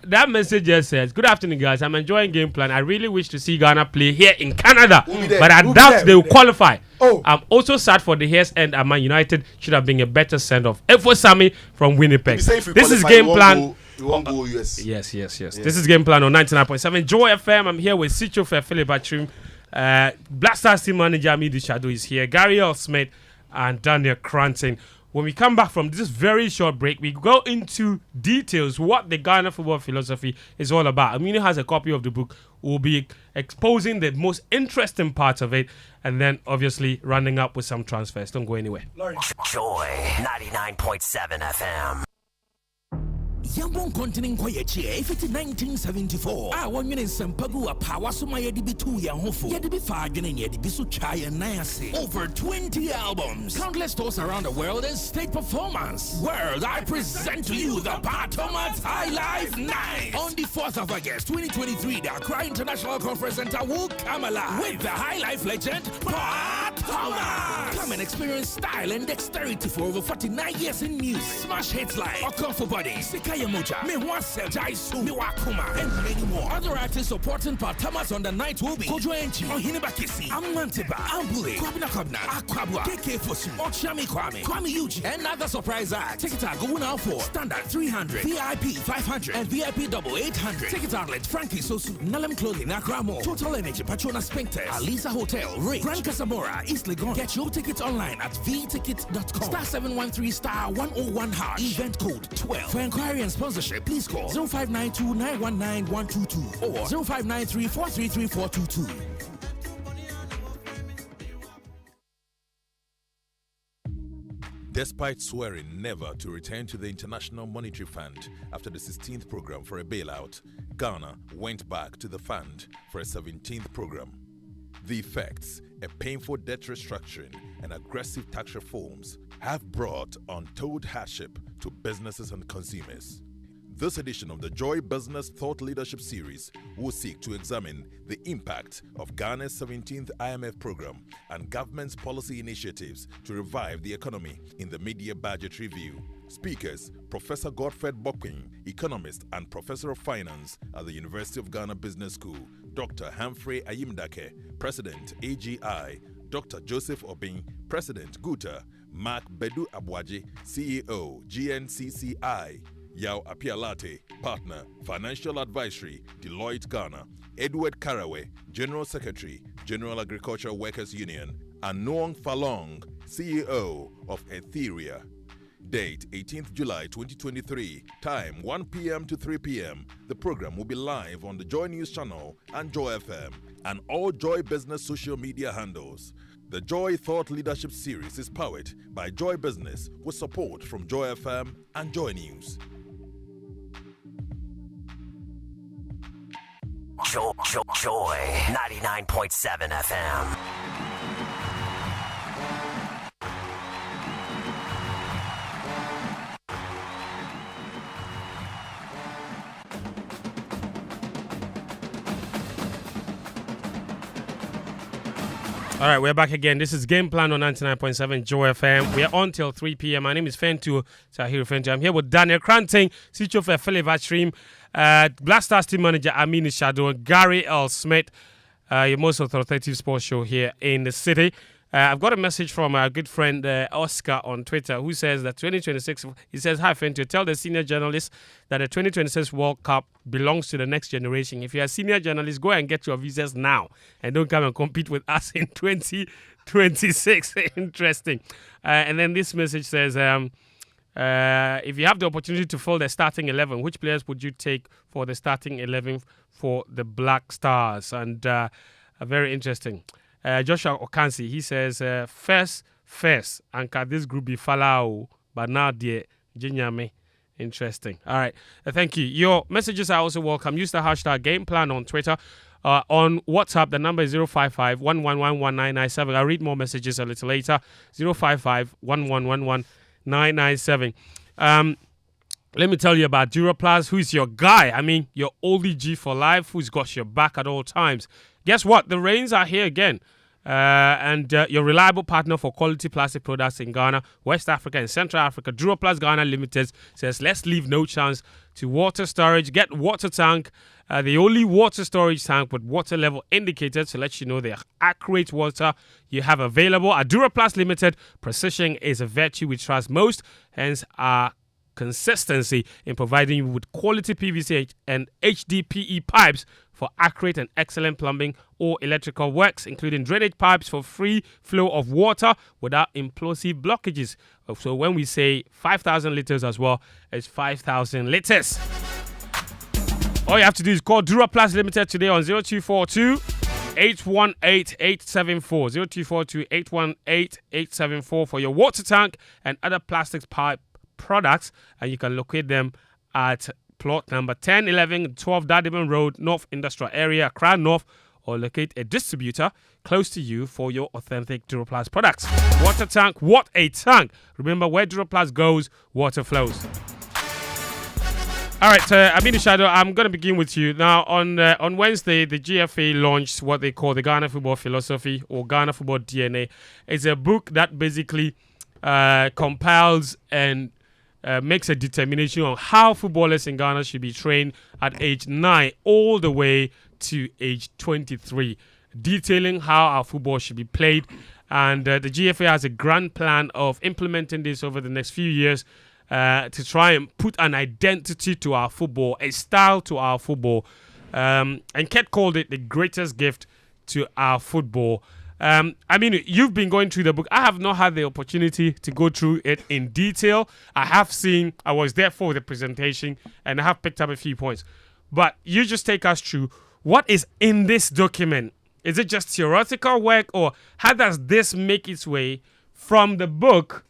That message just says, good afternoon, guys. I'm enjoying game plan. I really wish to see Ghana play here in Canada, but I doubt they will qualify. I'm also sad for the Hairs, and Man United should have been a better send-off. Efo Sami from Winnipeg. This is game plan. You won't go US. Yes. This is game plan on 99.7 Joy FM. I'm here with Sicho for Philip Atrim. Black Stars team manager Amidi Shadow is here. Gary L. Smith and Daniel Cranton. When we come back from this very short break, we go into details what the Ghana football philosophy is all about. Aminu has a copy of the book. We'll be exposing the most interesting parts of it, and then obviously running up with some transfers. Don't go anywhere. Joy 99.7 FM. Yambon continent Koyachi, if it's 1974. I want you in Sampagu, a power so my edibi 2 young hofo. Yedibi Fagan and Yedibi Suchai and Nancy. Over 20 albums, countless tours around the world, and state performance. World, I present to you the Batomat High Life Night. On the 4th of August 2023, the Accra International Conference Center will come alive with the High Life legend, Batomat. Come and experience style and dexterity for over 49 years in music. Smash hits like Okonfo Body, Sikaya Moja, Me Wasem, Jaisu, Miwakuma, and many more. Other artists supporting Patamas on the night will be Kojo Enchi, Ohinibakisi, Amanteba, Ambule, Kwabina Kwabna, Akwabwa, KK Fosu, Ochami Kwame Yuji, and other surprise acts. Ticket are going out for Standard 300, VIP 500, and VIP double 800. Ticket outlet Frankie Sosu, Nalem Clothing, Akramo, Total Energy, Patrona Sphincters, Alisa Hotel, Ray, Grand Casamora, East Legon. Get your tickets online at vticket.com. Star 713 star 101 hash. Event code 12. For inquiry and sponsorship, please call 0592 919 122 or 0593 433 422. Despite swearing never to return to the International Monetary Fund after the 16th program for a bailout, Ghana went back to the fund for a 17th program. The effects, a painful debt restructuring and aggressive tax reforms, have brought untold hardship to businesses and consumers. This edition of the Joy Business Thought Leadership Series will seek to examine the impact of Ghana's 17th IMF program and government's policy initiatives to revive the economy in the mid-year budget review. Speakers, Professor Godfred Bokwin, economist and professor of finance at the University of Ghana Business School, Dr. Humphrey Ayimdake, President AGI, Dr. Joseph Obin, President Guta, Mark Bedu Abwaji, CEO, GNCCI, Yao Apialate, Partner, Financial Advisory, Deloitte Ghana, Edward Karaway, General Secretary, General Agricultural Workers Union, and Noong Falong, CEO of Etheria. Date 18th July 2023. Time 1 p.m. to 3 p.m. The program will be live on the Joy News channel and Joy FM and all Joy Business social media handles. The Joy Thought Leadership Series is powered by Joy Business with support from Joy FM and Joy News. Joy 99.7 FM. All right, we're back again. This is Game Plan on 99.7 Joy FM. We are on till 3 p.m. My name is Fentu Tahir Fentu. I'm here with Daniel Cranting, CTO for Philip Stream, Black Stars team manager Aminu Shadow, and Gary L. Smith, your most authoritative sports show here in the city. I've got a message from our good friend Oscar on Twitter who says that 2026, he says, hi Fentu, tell the senior journalists that the 2026 World Cup belongs to the next generation. If you're a senior journalist, go and get your visas now and don't come and compete with us in 2026. Interesting. And then this message says, if you have the opportunity to fill the starting 11, which players would you take for the starting 11 for the Black Stars? And very interesting. Joshua Okansi, he says, first, and can this group be Falao, but now the Jinyame. Interesting. All right. Thank you. Your messages are also welcome. Use the hashtag GamePlan on Twitter. On WhatsApp, the number is 055-111-1997. I'll read more messages a little later. 055-111-1997. Let me tell you about Duraplast, who's your guy. I mean, your oldie G for life, who's got your back at all times. Guess what? The rains are here again. And your reliable partner for quality plastic products in Ghana, West Africa, and Central Africa, Duraplast Ghana Limited, says, let's leave no chance to water storage. Get water tank, the only water storage tank with water level indicated to let you know the accurate water you have available. At Duraplast Limited, precision is a virtue we trust most, hence our consistency in providing you with quality PVC and HDPE pipes for accurate and excellent plumbing or electrical works, including drainage pipes for free flow of water without implosive blockages. So when we say 5,000 liters as well, it's 5,000 liters. All you have to do is call Duraplast Limited today on 0242 818 874 0242 818 874 for your water tank and other plastics pipe products, and you can locate them at plot number 1011 12 Dardiman Road, North Industrial Area, Accra North, or locate a distributor close to you for your authentic Duraplast products. Water tank, what a tank! Remember, where Duraplast goes, water flows. All right, Aminu Shadow, I'm going to begin with you. Now, on Wednesday, the GFA launched what they call the Ghana Football Philosophy or Ghana Football DNA. It's a book that basically compiles and makes a determination on how footballers in Ghana should be trained at age 9 all the way to age 23, detailing how our football should be played. And the GFA has a grand plan of implementing this over the next few years to try and put an identity to our football, a style to our football. And Ket called it the greatest gift to our football. I mean, you've been going through the book. I have not had the opportunity to go through it in detail. I was there for the presentation, and I have picked up a few points. But you just take us through what is in this document. Is it just theoretical work, or how does this make its way from the book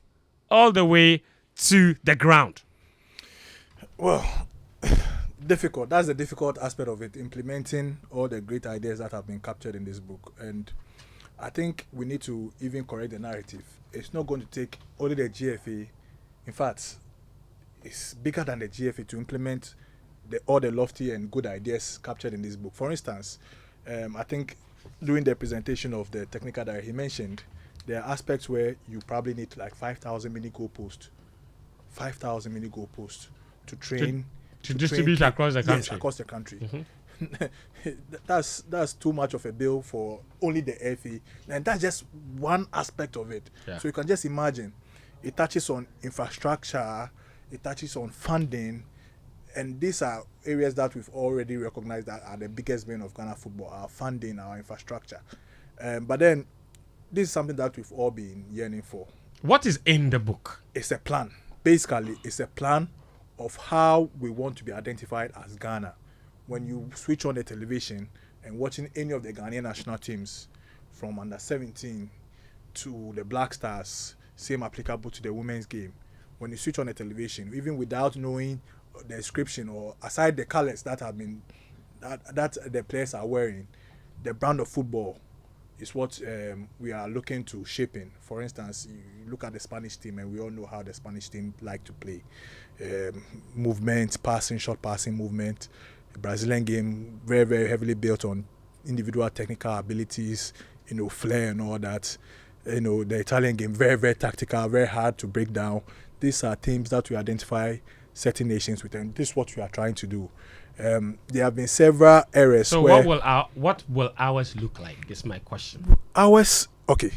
all the way to the ground? Well, difficult. That's the difficult aspect of it, implementing all the great ideas that have been captured in this book. And I think we need to even correct the narrative. It's not going to take only the GFA. In fact, it's bigger than the GFA to implement all the lofty and good ideas captured in this book. For instance, I think during the presentation of the technical director, he mentioned there are aspects where you probably need like 5,000 mini goalposts. 5,000 mini goalposts to train. To distribute across the country. Yes, across the country. That's too much of a bill for only the FA, and that's just one aspect of it. Yeah. So you can just imagine, it touches on infrastructure, it touches on funding, and these are areas that we've already recognized that are the biggest bane of Ghana football: our funding, our infrastructure. But then, this is something that we've all been yearning for. What is in the book? It's a plan. Basically, it's a plan of how we want to be identified as Ghana. When you switch on the television and watching any of the Ghanaian national teams, from under 17 to the Black Stars, same applicable to the women's game. When you switch on the television, even without knowing the description or aside the colors that have been that the players are wearing, the brand of football is what we are looking to shape in. For instance, you look at the Spanish team, and we all know how the Spanish team like to play. Movement, passing, short passing movement. The Brazilian game, very, very heavily built on individual technical abilities, flair and all that. The Italian game, very, very tactical, very hard to break down. These are teams that we identify certain nations with, and this is what we are trying to do. There have been several areas. So where what will ours look like? Is my question. Ours, okay.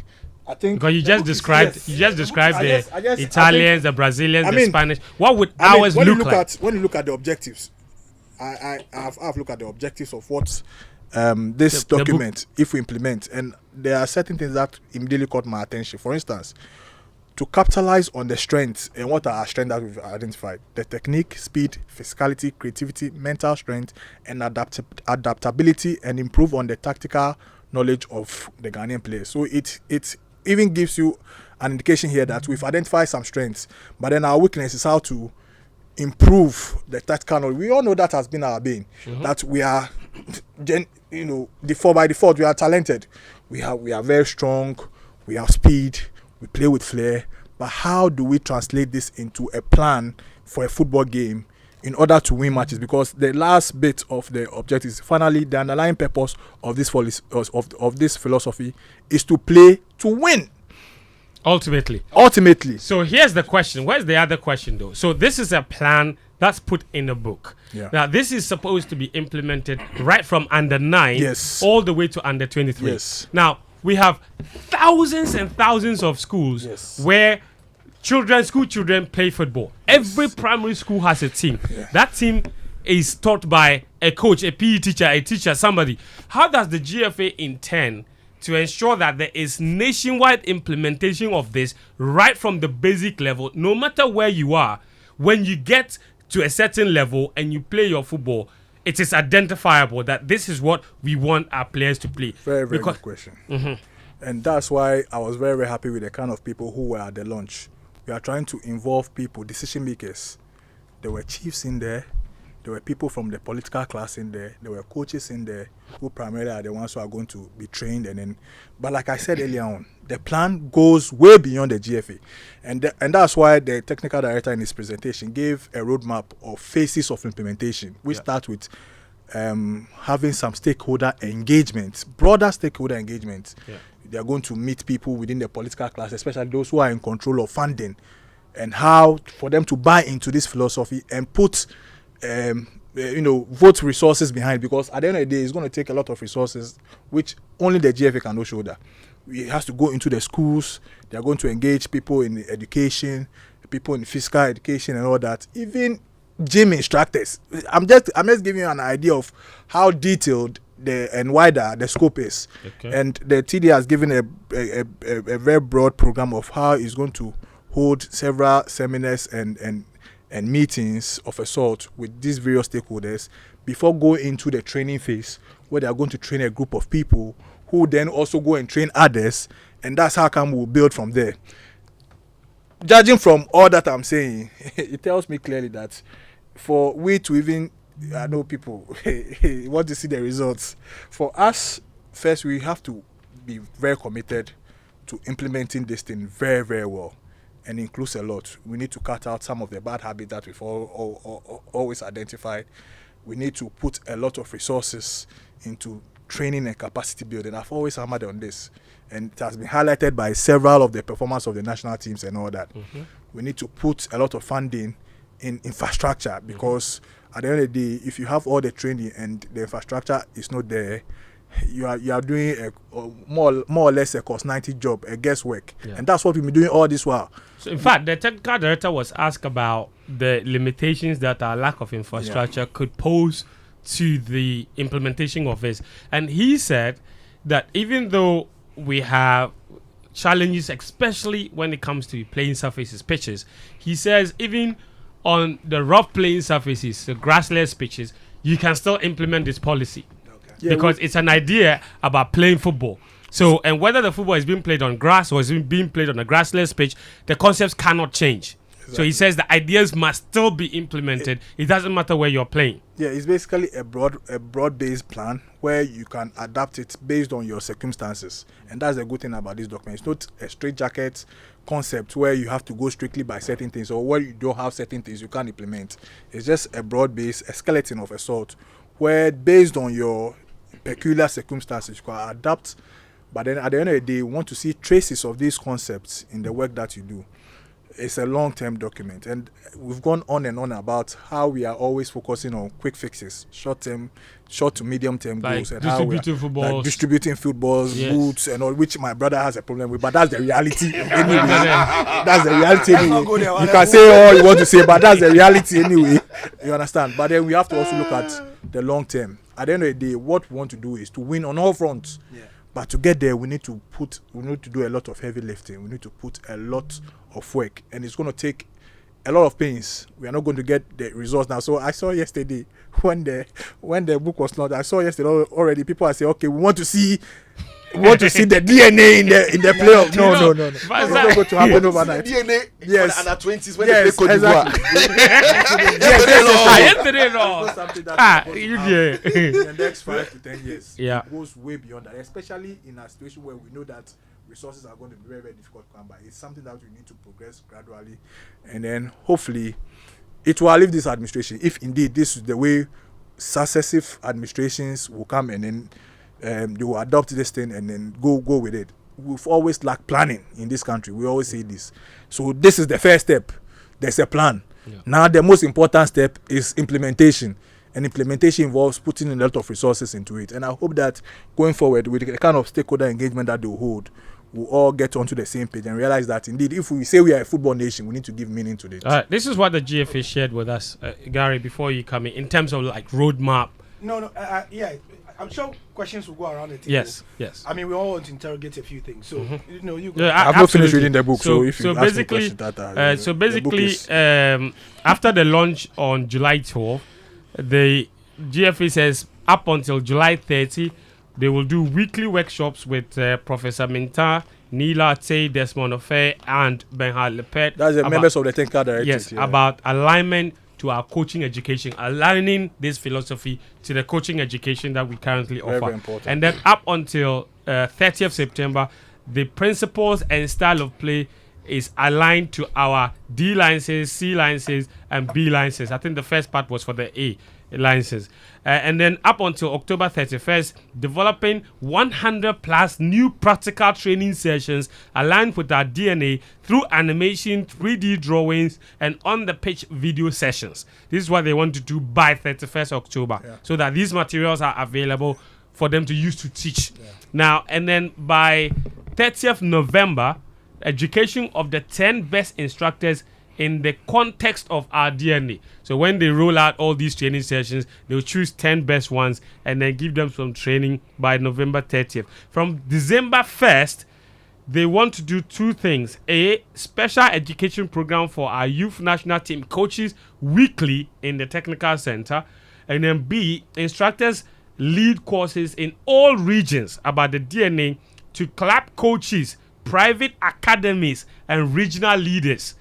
I think because you just described the Italians, the Brazilians, the Spanish. What would ours look like? When you look at the objectives, I've looked at the objectives of what this document, if we implement, and there are certain things that immediately caught my attention. For instance, to capitalize on the strengths, and what are our strengths that we've identified: the technique, speed, physicality, creativity, mental strength, and adaptability, and improve on the tactical knowledge of the Ghanaian players. So it even gives you an indication here that we've identified some strengths, but then our weakness is how to improve the tactical knowledge. We all know that has been our bane. That we are, by default, we are talented. We are very strong. We have speed. We play with flair. But how do we translate this into a plan for a football game in order to win matches? Because the last bit of the objective is finally the underlying purpose of this philosophy is to play to win. Ultimately. So here's the question. Where's the other question, though? So this is a plan that's put in a book. Yeah. Now, this is supposed to be implemented right from under 9 all the way to under 23. Yes. Now, we have thousands and thousands of schools where school children play football. Every primary school has a team. Yeah. That team is taught by a coach, a PE teacher, a teacher, somebody. How does the GFA intend to ensure that there is nationwide implementation of this right from the basic level, no matter where you are? When you get to a certain level and you play your football, it is identifiable that this is what we want our players to play. Very, very good question. And that's why I was very, very happy with the kind of people who were at the launch. We are trying to involve people, decision makers. There were chiefs in there. There were people from the political class in there. There were coaches in there who primarily are the ones who are going to be trained. But like I said earlier on, the plan goes way beyond the GFA. And that's why the technical director in his presentation gave a roadmap of phases of implementation. We start with having some stakeholder engagement, broader stakeholder engagement. Yeah. They are going to meet people within the political class, especially those who are in control of funding. and how for them to buy into this philosophy and put vote resources behind, because at the end of the day it's going to take a lot of resources which only the GFA can shoulder. It has to go into the schools. They are going to engage people in education, people in physical education and all that, even gym instructors. I'm just giving you an idea of how detailed and wider the scope is. Okay. And the TD has given a very broad program of how it's going to hold several seminars and meetings of a sort with these various stakeholders before going into the training phase, where they are going to train a group of people who then also go and train others, and that's how come we'll build from there. Judging from all that I'm saying, it tells me clearly that for we to even, I know people want to see the results. For us, first we have to be very committed to implementing this thing very, very well, and includes a lot. We need to cut out some of the bad habits that we've always identified. We need to put a lot of resources into training and capacity building. I've always hammered on this, and it has been highlighted by several of the performance of the national teams and all that. Mm-hmm. We need to put a lot of funding in infrastructure, because at the end of the day, if you have all the training and the infrastructure is not there, you are doing a more or less a cost-90 job, a guesswork, and that's what we've been doing all this while. So in fact, the technical director was asked about the limitations that our lack of infrastructure could pose to the implementation of this, and he said that even though we have challenges, especially when it comes to playing surfaces, pitches, he says even on the rough playing surfaces, the grassless pitches, you can still implement this policy. Because it's an idea about playing football. So, and whether the football is being played on grass or is being played on a grassless pitch, the concepts cannot change. Exactly. So he says the ideas must still be implemented. It doesn't matter where you're playing. Yeah, it's basically a broad-based plan where you can adapt it based on your circumstances. And that's the good thing about this document. It's not a straitjacket concept where you have to go strictly by certain things, or where you don't have certain things you can't implement. It's just a broad-based, a skeleton of a sort, where based on your peculiar circumstances you can adapt. But then at the end of the day, we want to see traces of these concepts in the work that you do. It's a long-term document, and we've gone on and on about how we are always focusing on quick fixes, short to medium-term goals, and how we are distributing footballs, boots, and all, which my brother has a problem with. But that's the reality anyway. That's the reality anyway. You can say all you want to say, but that's the reality anyway. You understand? But then we have to also look at the long term. At the end of the day, what we want to do is to win on all fronts. Yeah. But to get there, we need to do a lot of heavy lifting. We need to put a lot of work, and it's going to take a lot of pains. We are not going to get the results now. So I saw yesterday when the book was launched, I saw yesterday already people are saying, okay, we want to see the DNA in the playoff. No. It's not going to happen overnight. DNA yes. Under 20s when they play Cote d'Ivoire. In the next 5 to 10 years, it goes way beyond that, especially in a situation where we know that resources are going to be very, very difficult to come by. It's something that we need to progress gradually, and then hopefully it will outlive this administration, if indeed this is the way successive administrations will come, and then they will adopt this thing and then go with it. We've always lacked planning in this country. We always say this. So this is the first step. There's a plan. Yeah. Now the most important step is implementation. And implementation involves putting in a lot of resources into it. And I hope that going forward with the kind of stakeholder engagement that they will hold, we'll all get onto the same page and realize that indeed if we say we are a football nation, we need to give meaning to it. This is what the GFA shared with us, Gary, before you come in terms of like roadmap. I'm sure questions will go around the table. Yes. I mean, we all want to interrogate a few things. So, you go. I've not finished reading the book, so if you ask me questions after the launch on July 12th, the GFA says up until July 30, they will do weekly workshops with Professor Minta, Nila Tay, Desmond Ofe, and Benhard Lepet. That's the members of the technical directors. Yes, about alignment to our coaching education, aligning this philosophy to the coaching education that we currently offer. Very important. And then up until 30th September, the principles and style of play is aligned to our D license, C license, and B license. I think the first part was for the A license. And then up until October 31st, developing 100 plus new practical training sessions aligned with our DNA through animation, 3D drawings, and on-the-pitch video sessions. This is what they want to do by 31st October, so that these materials are available for them to use to teach. Now, and then by 30th November, education of the 10 best instructors in the context of our DNA. So when they roll out all these training sessions, they'll choose 10 best ones and then give them some training by November 30th. From December 1st, they want to do two things. A, special education program for our youth national team coaches weekly in the technical center. And then B, instructors lead courses in all regions about the DNA to club coaches, private academies, and regional leaders.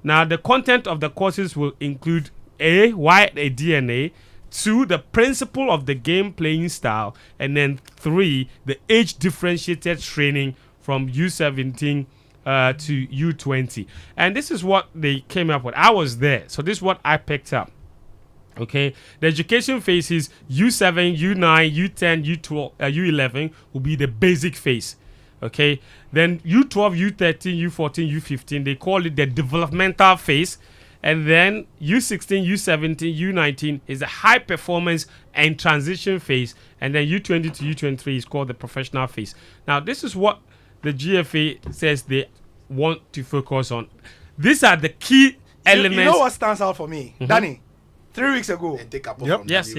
Now, the content of the courses will include A, why a DNA, 2, the principle of the game playing style, and then 3, the age differentiated training from U17 to U20. And this is what they came up with. I was there, so this is what I picked up. Okay, the education phases U7, U9, U10, U12, U11 will be the basic phase. Okay, then U12, U13, U14, U15, they call it the developmental phase. And then U16, U17, U19 is the high performance and transition phase. And then U20 to U23 is called the professional phase. Now, this is what the GFA says they want to focus on. These are the key elements. You know what stands out for me? Danny, 3 weeks ago. Yes.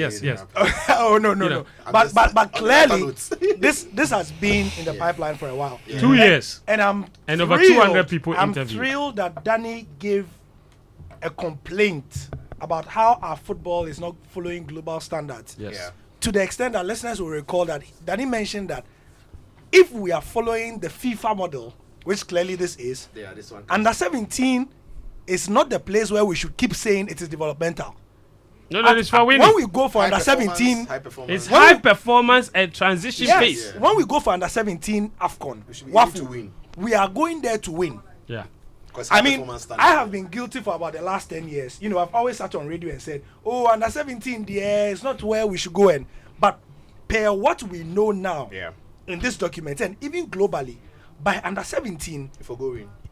Oh, no. But clearly, this has been in the pipeline for a while. 2 years. And over 200 people I'm interviewed. thrilled that Danny gave a complaint about how our football is not following global standards. Yes. Yeah. To the extent that listeners will recall that Danny mentioned that if we are following the FIFA model, which clearly this is, this one under 17 is not the place where we should keep saying it is developmental. No, it's for winning. When we go for under 17, it's high performance and transition phase. When we go for under 17 AFCON, we are going there to win. Yeah. I mean, I have been guilty for about the last 10 years. You know, I've always sat on radio and said, oh, under 17, it's not where we should go. But per what we know now in this document, and even globally, by under 17,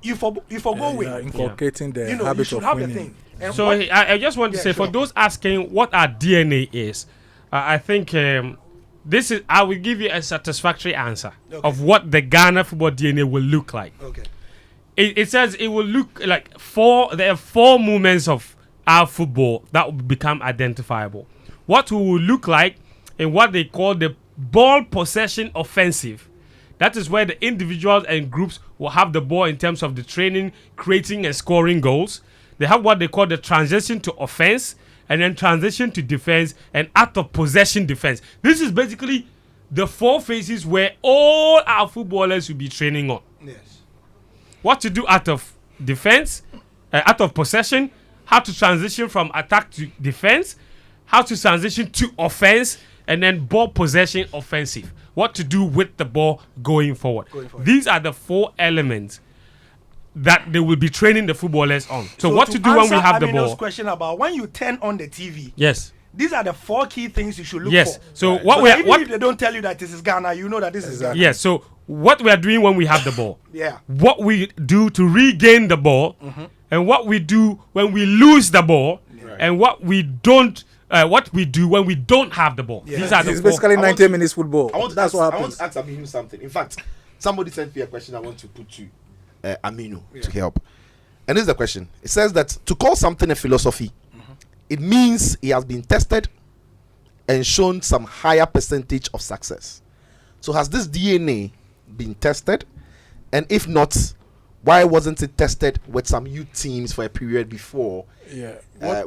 you forgo win. Inculcating the habit of winning. So I just want to say, for those asking what our DNA is, I think this is. I will give you a satisfactory answer of what the Ghana football DNA will look like. Okay. It says it will look like there are 4 movements of our football that will become identifiable. What we will look like in what they call the ball possession offensive. That is where the individuals and groups will have the ball in terms of the training, creating and scoring goals. They have what they call the transition to offense, and then transition to defense, and out of possession defense. This is basically the 4 phases where all our footballers will be training on. Yes. What to do out of defense, out of possession, how to transition from attack to defense, how to transition to offense, and then ball possession offensive. What to do with the ball going forward. These are the 4 elements that they will be training the footballers on. So what to do when we have the ball. Question about when you turn on the TV. Yes. These are the 4 key things you should look for. So if they don't tell you that this is Ghana, you know that this is Ghana. Yes. So what we are doing when we have the ball. What we do to regain the ball, and what we do when we lose the ball, and what we don't. What we do when we don't have the ball. These are it's basically 90 minutes football. That's what happens. I want to ask Aminu something. In fact, somebody sent me a question I want to put to Aminu to help. And this is the question. It says that to call something a philosophy, it means it has been tested and shown some higher percentage of success. So has this DNA been tested? And if not, why wasn't it tested with some youth teams for a period before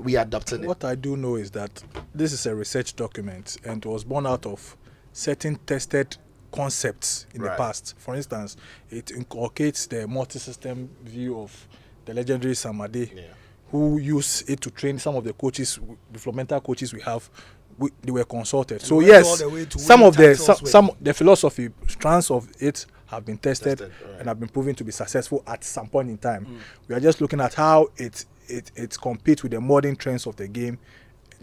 we adopted it? What I do know is that this is a research document and it was born out of certain tested concepts in the past. For instance, it inculcates the multi-system view of the legendary Samade, who used it to train some of the coaches, developmental coaches we have. They were consulted. So yes, some of the philosophy strands of it have been tested and have been proven to be successful at some point in time. We are just looking at how it competes with the modern trends of the game,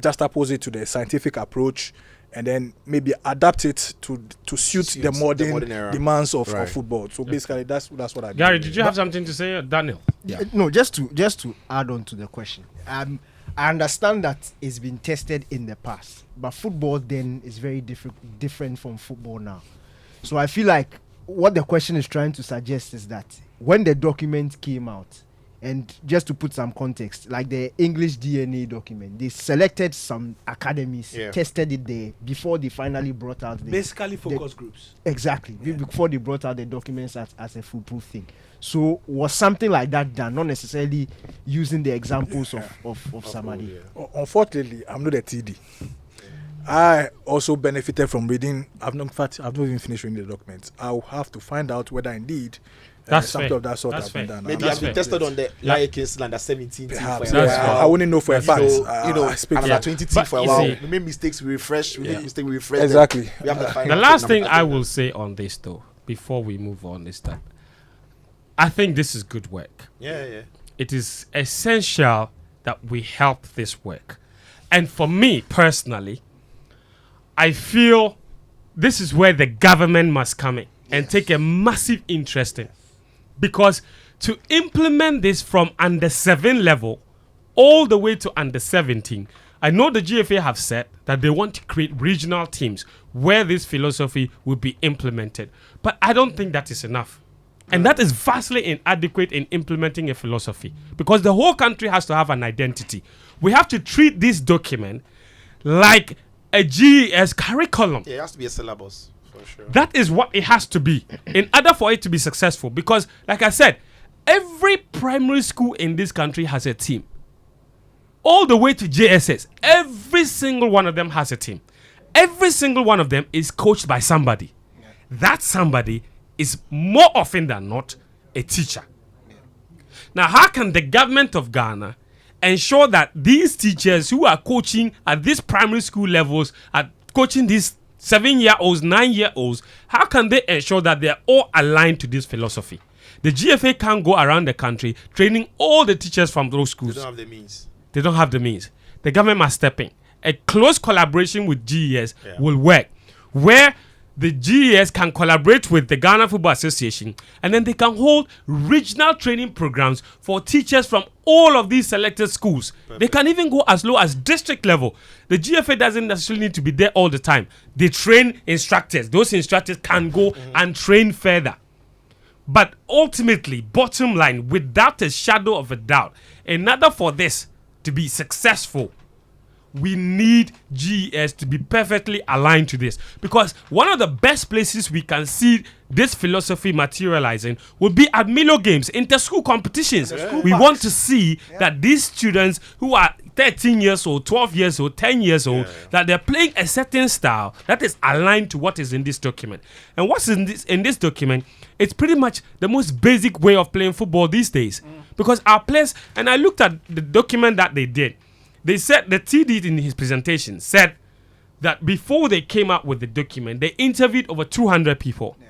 just opposite to the scientific approach, and then maybe adapt it to suit the modern demands of football. So basically, that's what I. Gary, did you have something to say, Daniel? Yeah. No, just to add on to the question. I understand that it's been tested in the past, but football then is very different from football now. So I feel like what the question is trying to suggest is that when the document came out, and just to put some context, like the English DNA document, they selected some academies, tested it there before they finally brought out basically focus groups. Exactly, before they brought out the documents as a foolproof thing. So was something like that done, not necessarily using the examples of somebody. Unfortunately, I'm not a TD. I also benefited from reading. I've not even finished reading the documents. I'll have to find out whether indeed something of that sort has been done. Maybe I've been tested on the Lion Kings under 17 team. I wouldn't know for a fact. Under 20 team for a while. We make mistakes, we refresh. We make mistakes, we refresh. Exactly. The last thing I will say on this, though, before we move on, is that I think this is good work. Yeah. It is essential that we help this work. And for me, personally, I feel this is where the government must come in and take a massive interest in. Because to implement this from under 7 level all the way to under 17, I know the GFA have said that they want to create regional teams where this philosophy will be implemented. But I don't think that is enough. And that is vastly inadequate in implementing a philosophy. Because the whole country has to have an identity. We have to treat this document like a GES curriculum. Yeah, it has to be a syllabus. For sure. That is what it has to be in order for it to be successful. Because, like I said, every primary school in this country has a team. All the way to JSS, every single one of them has a team. Every single one of them is coached by somebody. Yeah. That somebody is more often than not a teacher. Yeah. Now, how can the government of Ghana ensure that these teachers who are coaching at these primary school levels, are coaching these 7-year-olds, 9-year-olds, how can they ensure that they are all aligned to this philosophy? The GFA can't go around the country training all the teachers from those schools. They don't have the means. They don't have the means. The government must step in. A close collaboration with GES will work, where the GES can collaborate with the Ghana Football Association, and then they can hold regional training programs for teachers from all of these selected schools. Perfect. They can even go as low as district level. The GFA doesn't necessarily need to be there all the time. They train instructors. Those instructors can go and train further. But ultimately, bottom line, without a shadow of a doubt, in order for this to be successful, we need GES to be perfectly aligned to this. Because one of the best places we can see this philosophy materializing would be at Milo Games, inter-school competitions. We want to see that these students who are 13 years old, 12 years old, 10 years old, that they're playing a certain style that is aligned to what is in this document. And what's in this document, it's pretty much the most basic way of playing football these days. Because our players, and I looked at the document that they did, they said, the TD in his presentation said that before they came out with the document, they interviewed over 200 people. Yeah.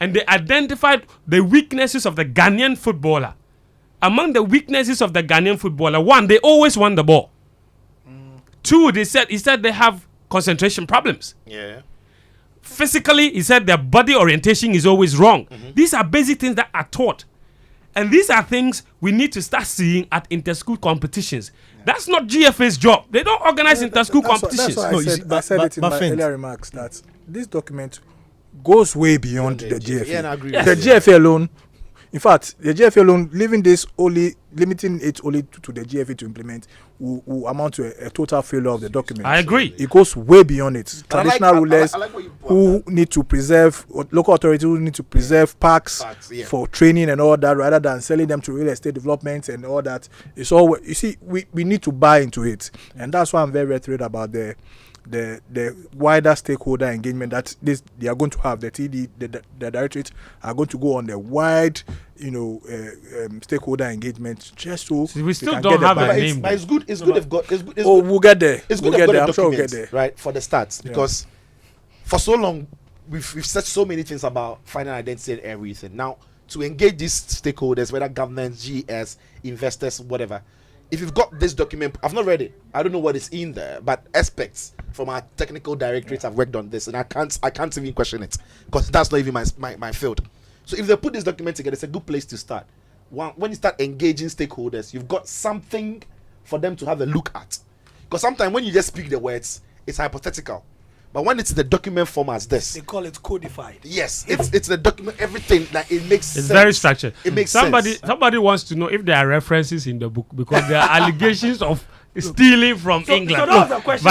And they identified the weaknesses of the Ghanaian footballer. Among the weaknesses of the Ghanaian footballer, one, they always won the ball. Two, he said they have concentration problems. Yeah. Physically, he said their body orientation is always wrong. These are basic things that are taught. And these are things we need to start seeing at inter-school competitions. That's not GFA's job. They don't organize inter-school competitions. That's why I said it in my earlier remarks that this document goes way beyond the GFA. Yeah, and I agree. The GFA alone, in fact, the GFA alone, limiting it only to the GFA to implement will amount to a total failure of the document. I agree. It goes way beyond it. Traditional rulers who need to preserve, local authorities who need to preserve parks for training and all that, rather than selling them to real estate development and all that. It's all, you see, we need to buy into it. And that's why I'm very thrilled about the wider stakeholder engagement that they are going to have. The TD, the directorate are going to go on the wide, stakeholder engagement just so we still don't have a name. But it's good. It's good they've got. We'll get there. It's good they've got a document, right, for the stats, because for so long we've said so many things about finding identity and everything. Now, to engage these stakeholders, whether governments, GS, investors, whatever, if you've got this document, I've not read it. I don't know what is in there, but experts from our technical directorates have worked on this, and I can't even question it because that's not even my field. So if they put this document together, it's a good place to start. When you start engaging stakeholders, you've got something for them to have a look at. Because sometimes when you just speak the words, it's hypothetical. But when it's the document form as this, they call it codified. Yes, it's the document, everything that it makes sense. It's very structured. It makes sense. Somebody wants to know if there are references in the book because there are allegations of stealing from England. So that was the question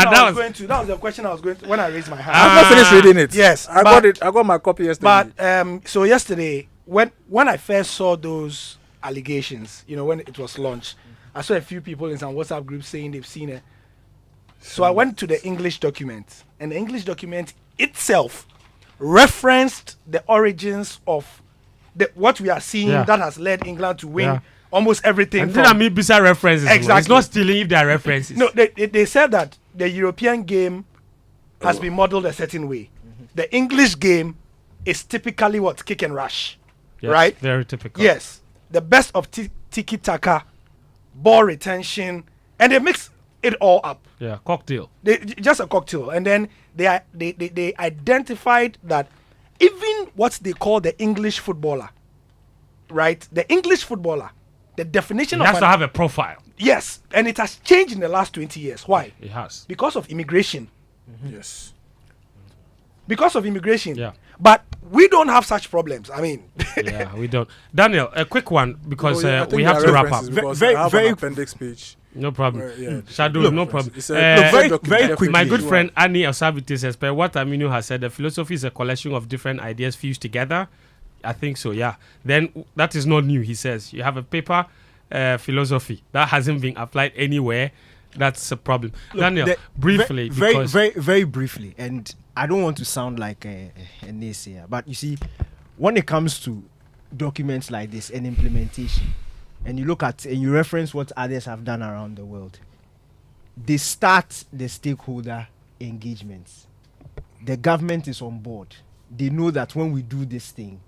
That was the question I was going to when I raised my hand. I've not finished reading it. Yes, I got it. I got my copy yesterday. But so yesterday, when I first saw those allegations, when it was launched, I saw a few people in some WhatsApp groups saying they've seen it. So I went to the English document, and the English document itself referenced the origins of what we are seeing that has led England to win almost everything. And I mean bizarre references. Exactly. It's not stealing if there are references. No, they said that the European game has been modeled a certain way. The English game is typically what? Kick and rush. Yes, right? Very typical. Yes. The best of tiki-taka, ball retention, and they mix it all up. Yeah, cocktail. Just a cocktail. And then they identified that even what they call the English footballer, right? The English footballer, the definition has to have a profile. Yes, and it has changed in the last 20 years. Why? It has. Because of immigration. Yes. Because of immigration. Yeah. But we don't have such problems. I mean. Yeah, we don't. Daniel, a quick one because we have to wrap up. Very appendix speech. No problem. Yeah. Shadow, no problem. Very quick. My good friend Annie Elsaviti says, but what Aminu has said, the philosophy is a collection of different ideas fused together. I think so, yeah. Then that is not new, he says. You have a paper philosophy that hasn't been applied anywhere. That's a problem. Look, Daniel, briefly. Very briefly. And I don't want to sound like a naysayer, but you see, when it comes to documents like this and implementation, and you look at and you reference what others have done around the world, they start the stakeholder engagements. The government is on board. They know that when we do this thing,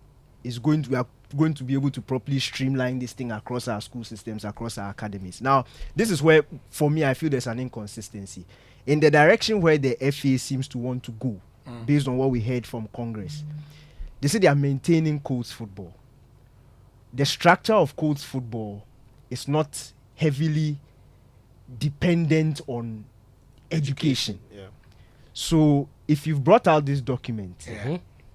we are going to be able to properly streamline this thing across our school systems, across our academies. Now, this is where, for me, I feel there's an inconsistency. In the direction where the FA seems to want to go, based on what we heard from Congress, they say they are maintaining Colts football. The structure of Colts football is not heavily dependent on education. Yeah. So if you've brought out this document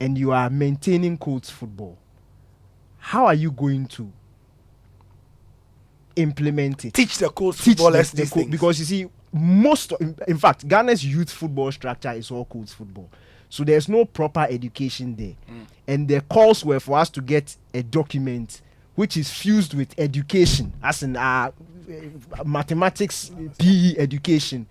and you are maintaining Colts football, how are you going to implement it? Teach the Colts footballers these things. Because you see, in fact, Ghana's youth football structure is all Colts football. So there's no proper education there. And the calls were for us to get a document which is fused with education, as in mathematics, PE education,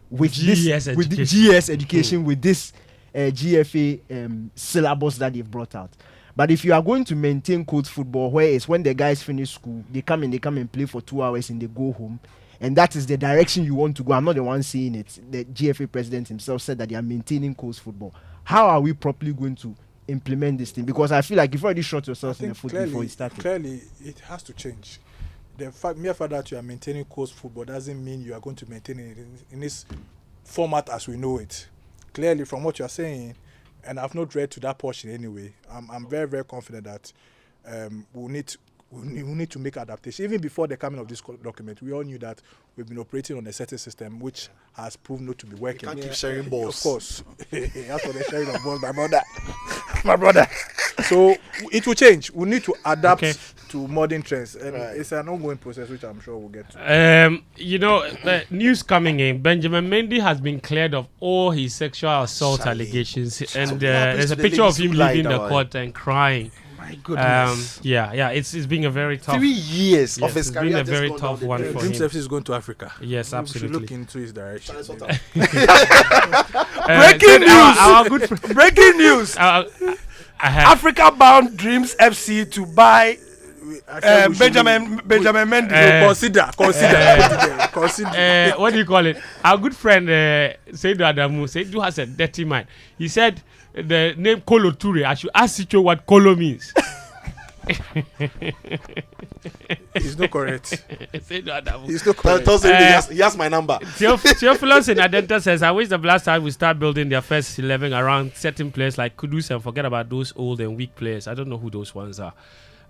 with GS education. With the GS education, with this GFA syllabus that they've brought out. But if you are going to maintain Colts football, where it's when the guys finish school, they come and play for 2 hours and they go home, and that is the direction you want to go. I'm not the one saying it. The GFA president himself said that they are maintaining Colts football. How are we properly going to implement this thing? Because I feel like you've already shot yourself in the foot before you started. Clearly, it has to change. The mere fact that you are maintaining Colts football doesn't mean you are going to maintain it in this format as we know it. Clearly, from what you are saying, and I've not read to that portion anyway, I'm very, very confident that we need to make adaptation. Even before the coming of this document, we all knew that we've been operating on a certain system which has proven not to be working. You can't keep sharing balls. Of course. That's what they're sharing of balls, my brother. So it will change. We need to adapt to modern trends. And it's an ongoing process which I'm sure we'll get to. News coming in. Benjamin Mendy has been cleared of all his sexual assault allegations. And there's a picture of him leaving the court and crying. My goodness. It's been a very tough 3 years of his career. It's been a very tough one for him. Dreams FC is going to Africa. Yes, absolutely. We should look into his direction. Breaking news! Breaking news! Africa-bound Dreams FC to buy Benjamin Mendy. Consider. What do you call it? Our good friend Seidu Adamu, Seidu has a dirty mind. He said the name Kolo Toure. I should ask Sicho what Kolo means. He's not correct. Seidu Adamu. He's not correct. He has my number. Theophilus in Adenta says, I wish the Black Stars would start building their first 11 around certain players like Kudus and forget about those old and weak players. I don't know who those ones are.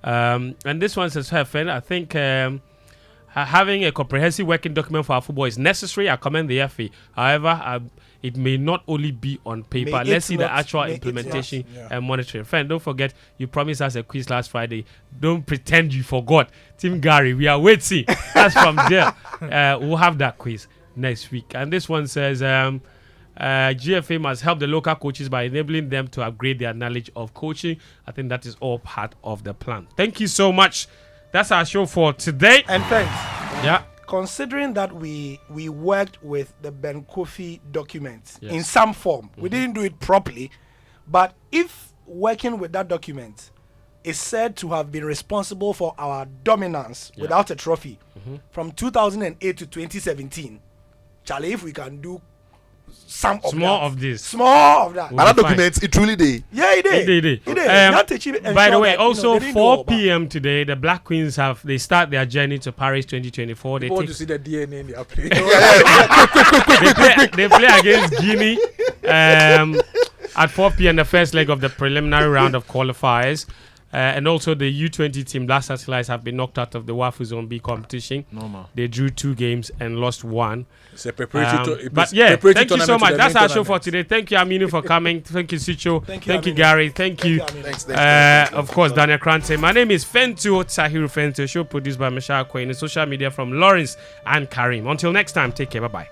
And this one says, I think having a comprehensive working document for our football is necessary. I commend the FA. However, it may not only be on paper. Let's see the actual implementation and monitoring. Friend, don't forget, you promised us a quiz last Friday. Don't pretend you forgot. Tim Gary, we are waiting. That's from there. We'll have that quiz next week. And this one says, GFA must help the local coaches by enabling them to upgrade their knowledge of coaching. I think that is all part of the plan. Thank you so much. That's our show for today. And thanks. Yeah. Considering that we worked with the Ben Kofi documents in some form, we didn't do it properly, but if working with that document is said to have been responsible for our dominance without a trophy from 2008 to 2017, Charlie, if we can do small of that. But that document, it truly did. Yeah, it did. By the way, also 4 p.m. today, the Black Queens they start their journey to Paris 2024. They want to see the DNA in their play. They play against Guinea at 4 p.m. the first leg of the preliminary round of qualifiers. And also the U20 team, Black Satellites, have been knocked out of the WAFU Zone B competition. Normal. They drew 2 games and lost 1. It's a preparatory thank you so much. That's our show for today. Thank you, Aminu, for coming. Thank you, Sicho. Thank you, Gary. Thank you. Thanks, of course, Daniel Krante. My name is Fentu Sahiru Fentu. Show produced by Michelle Quayne. Social media from Lawrence and Karim. Until next time, take care. Bye-bye.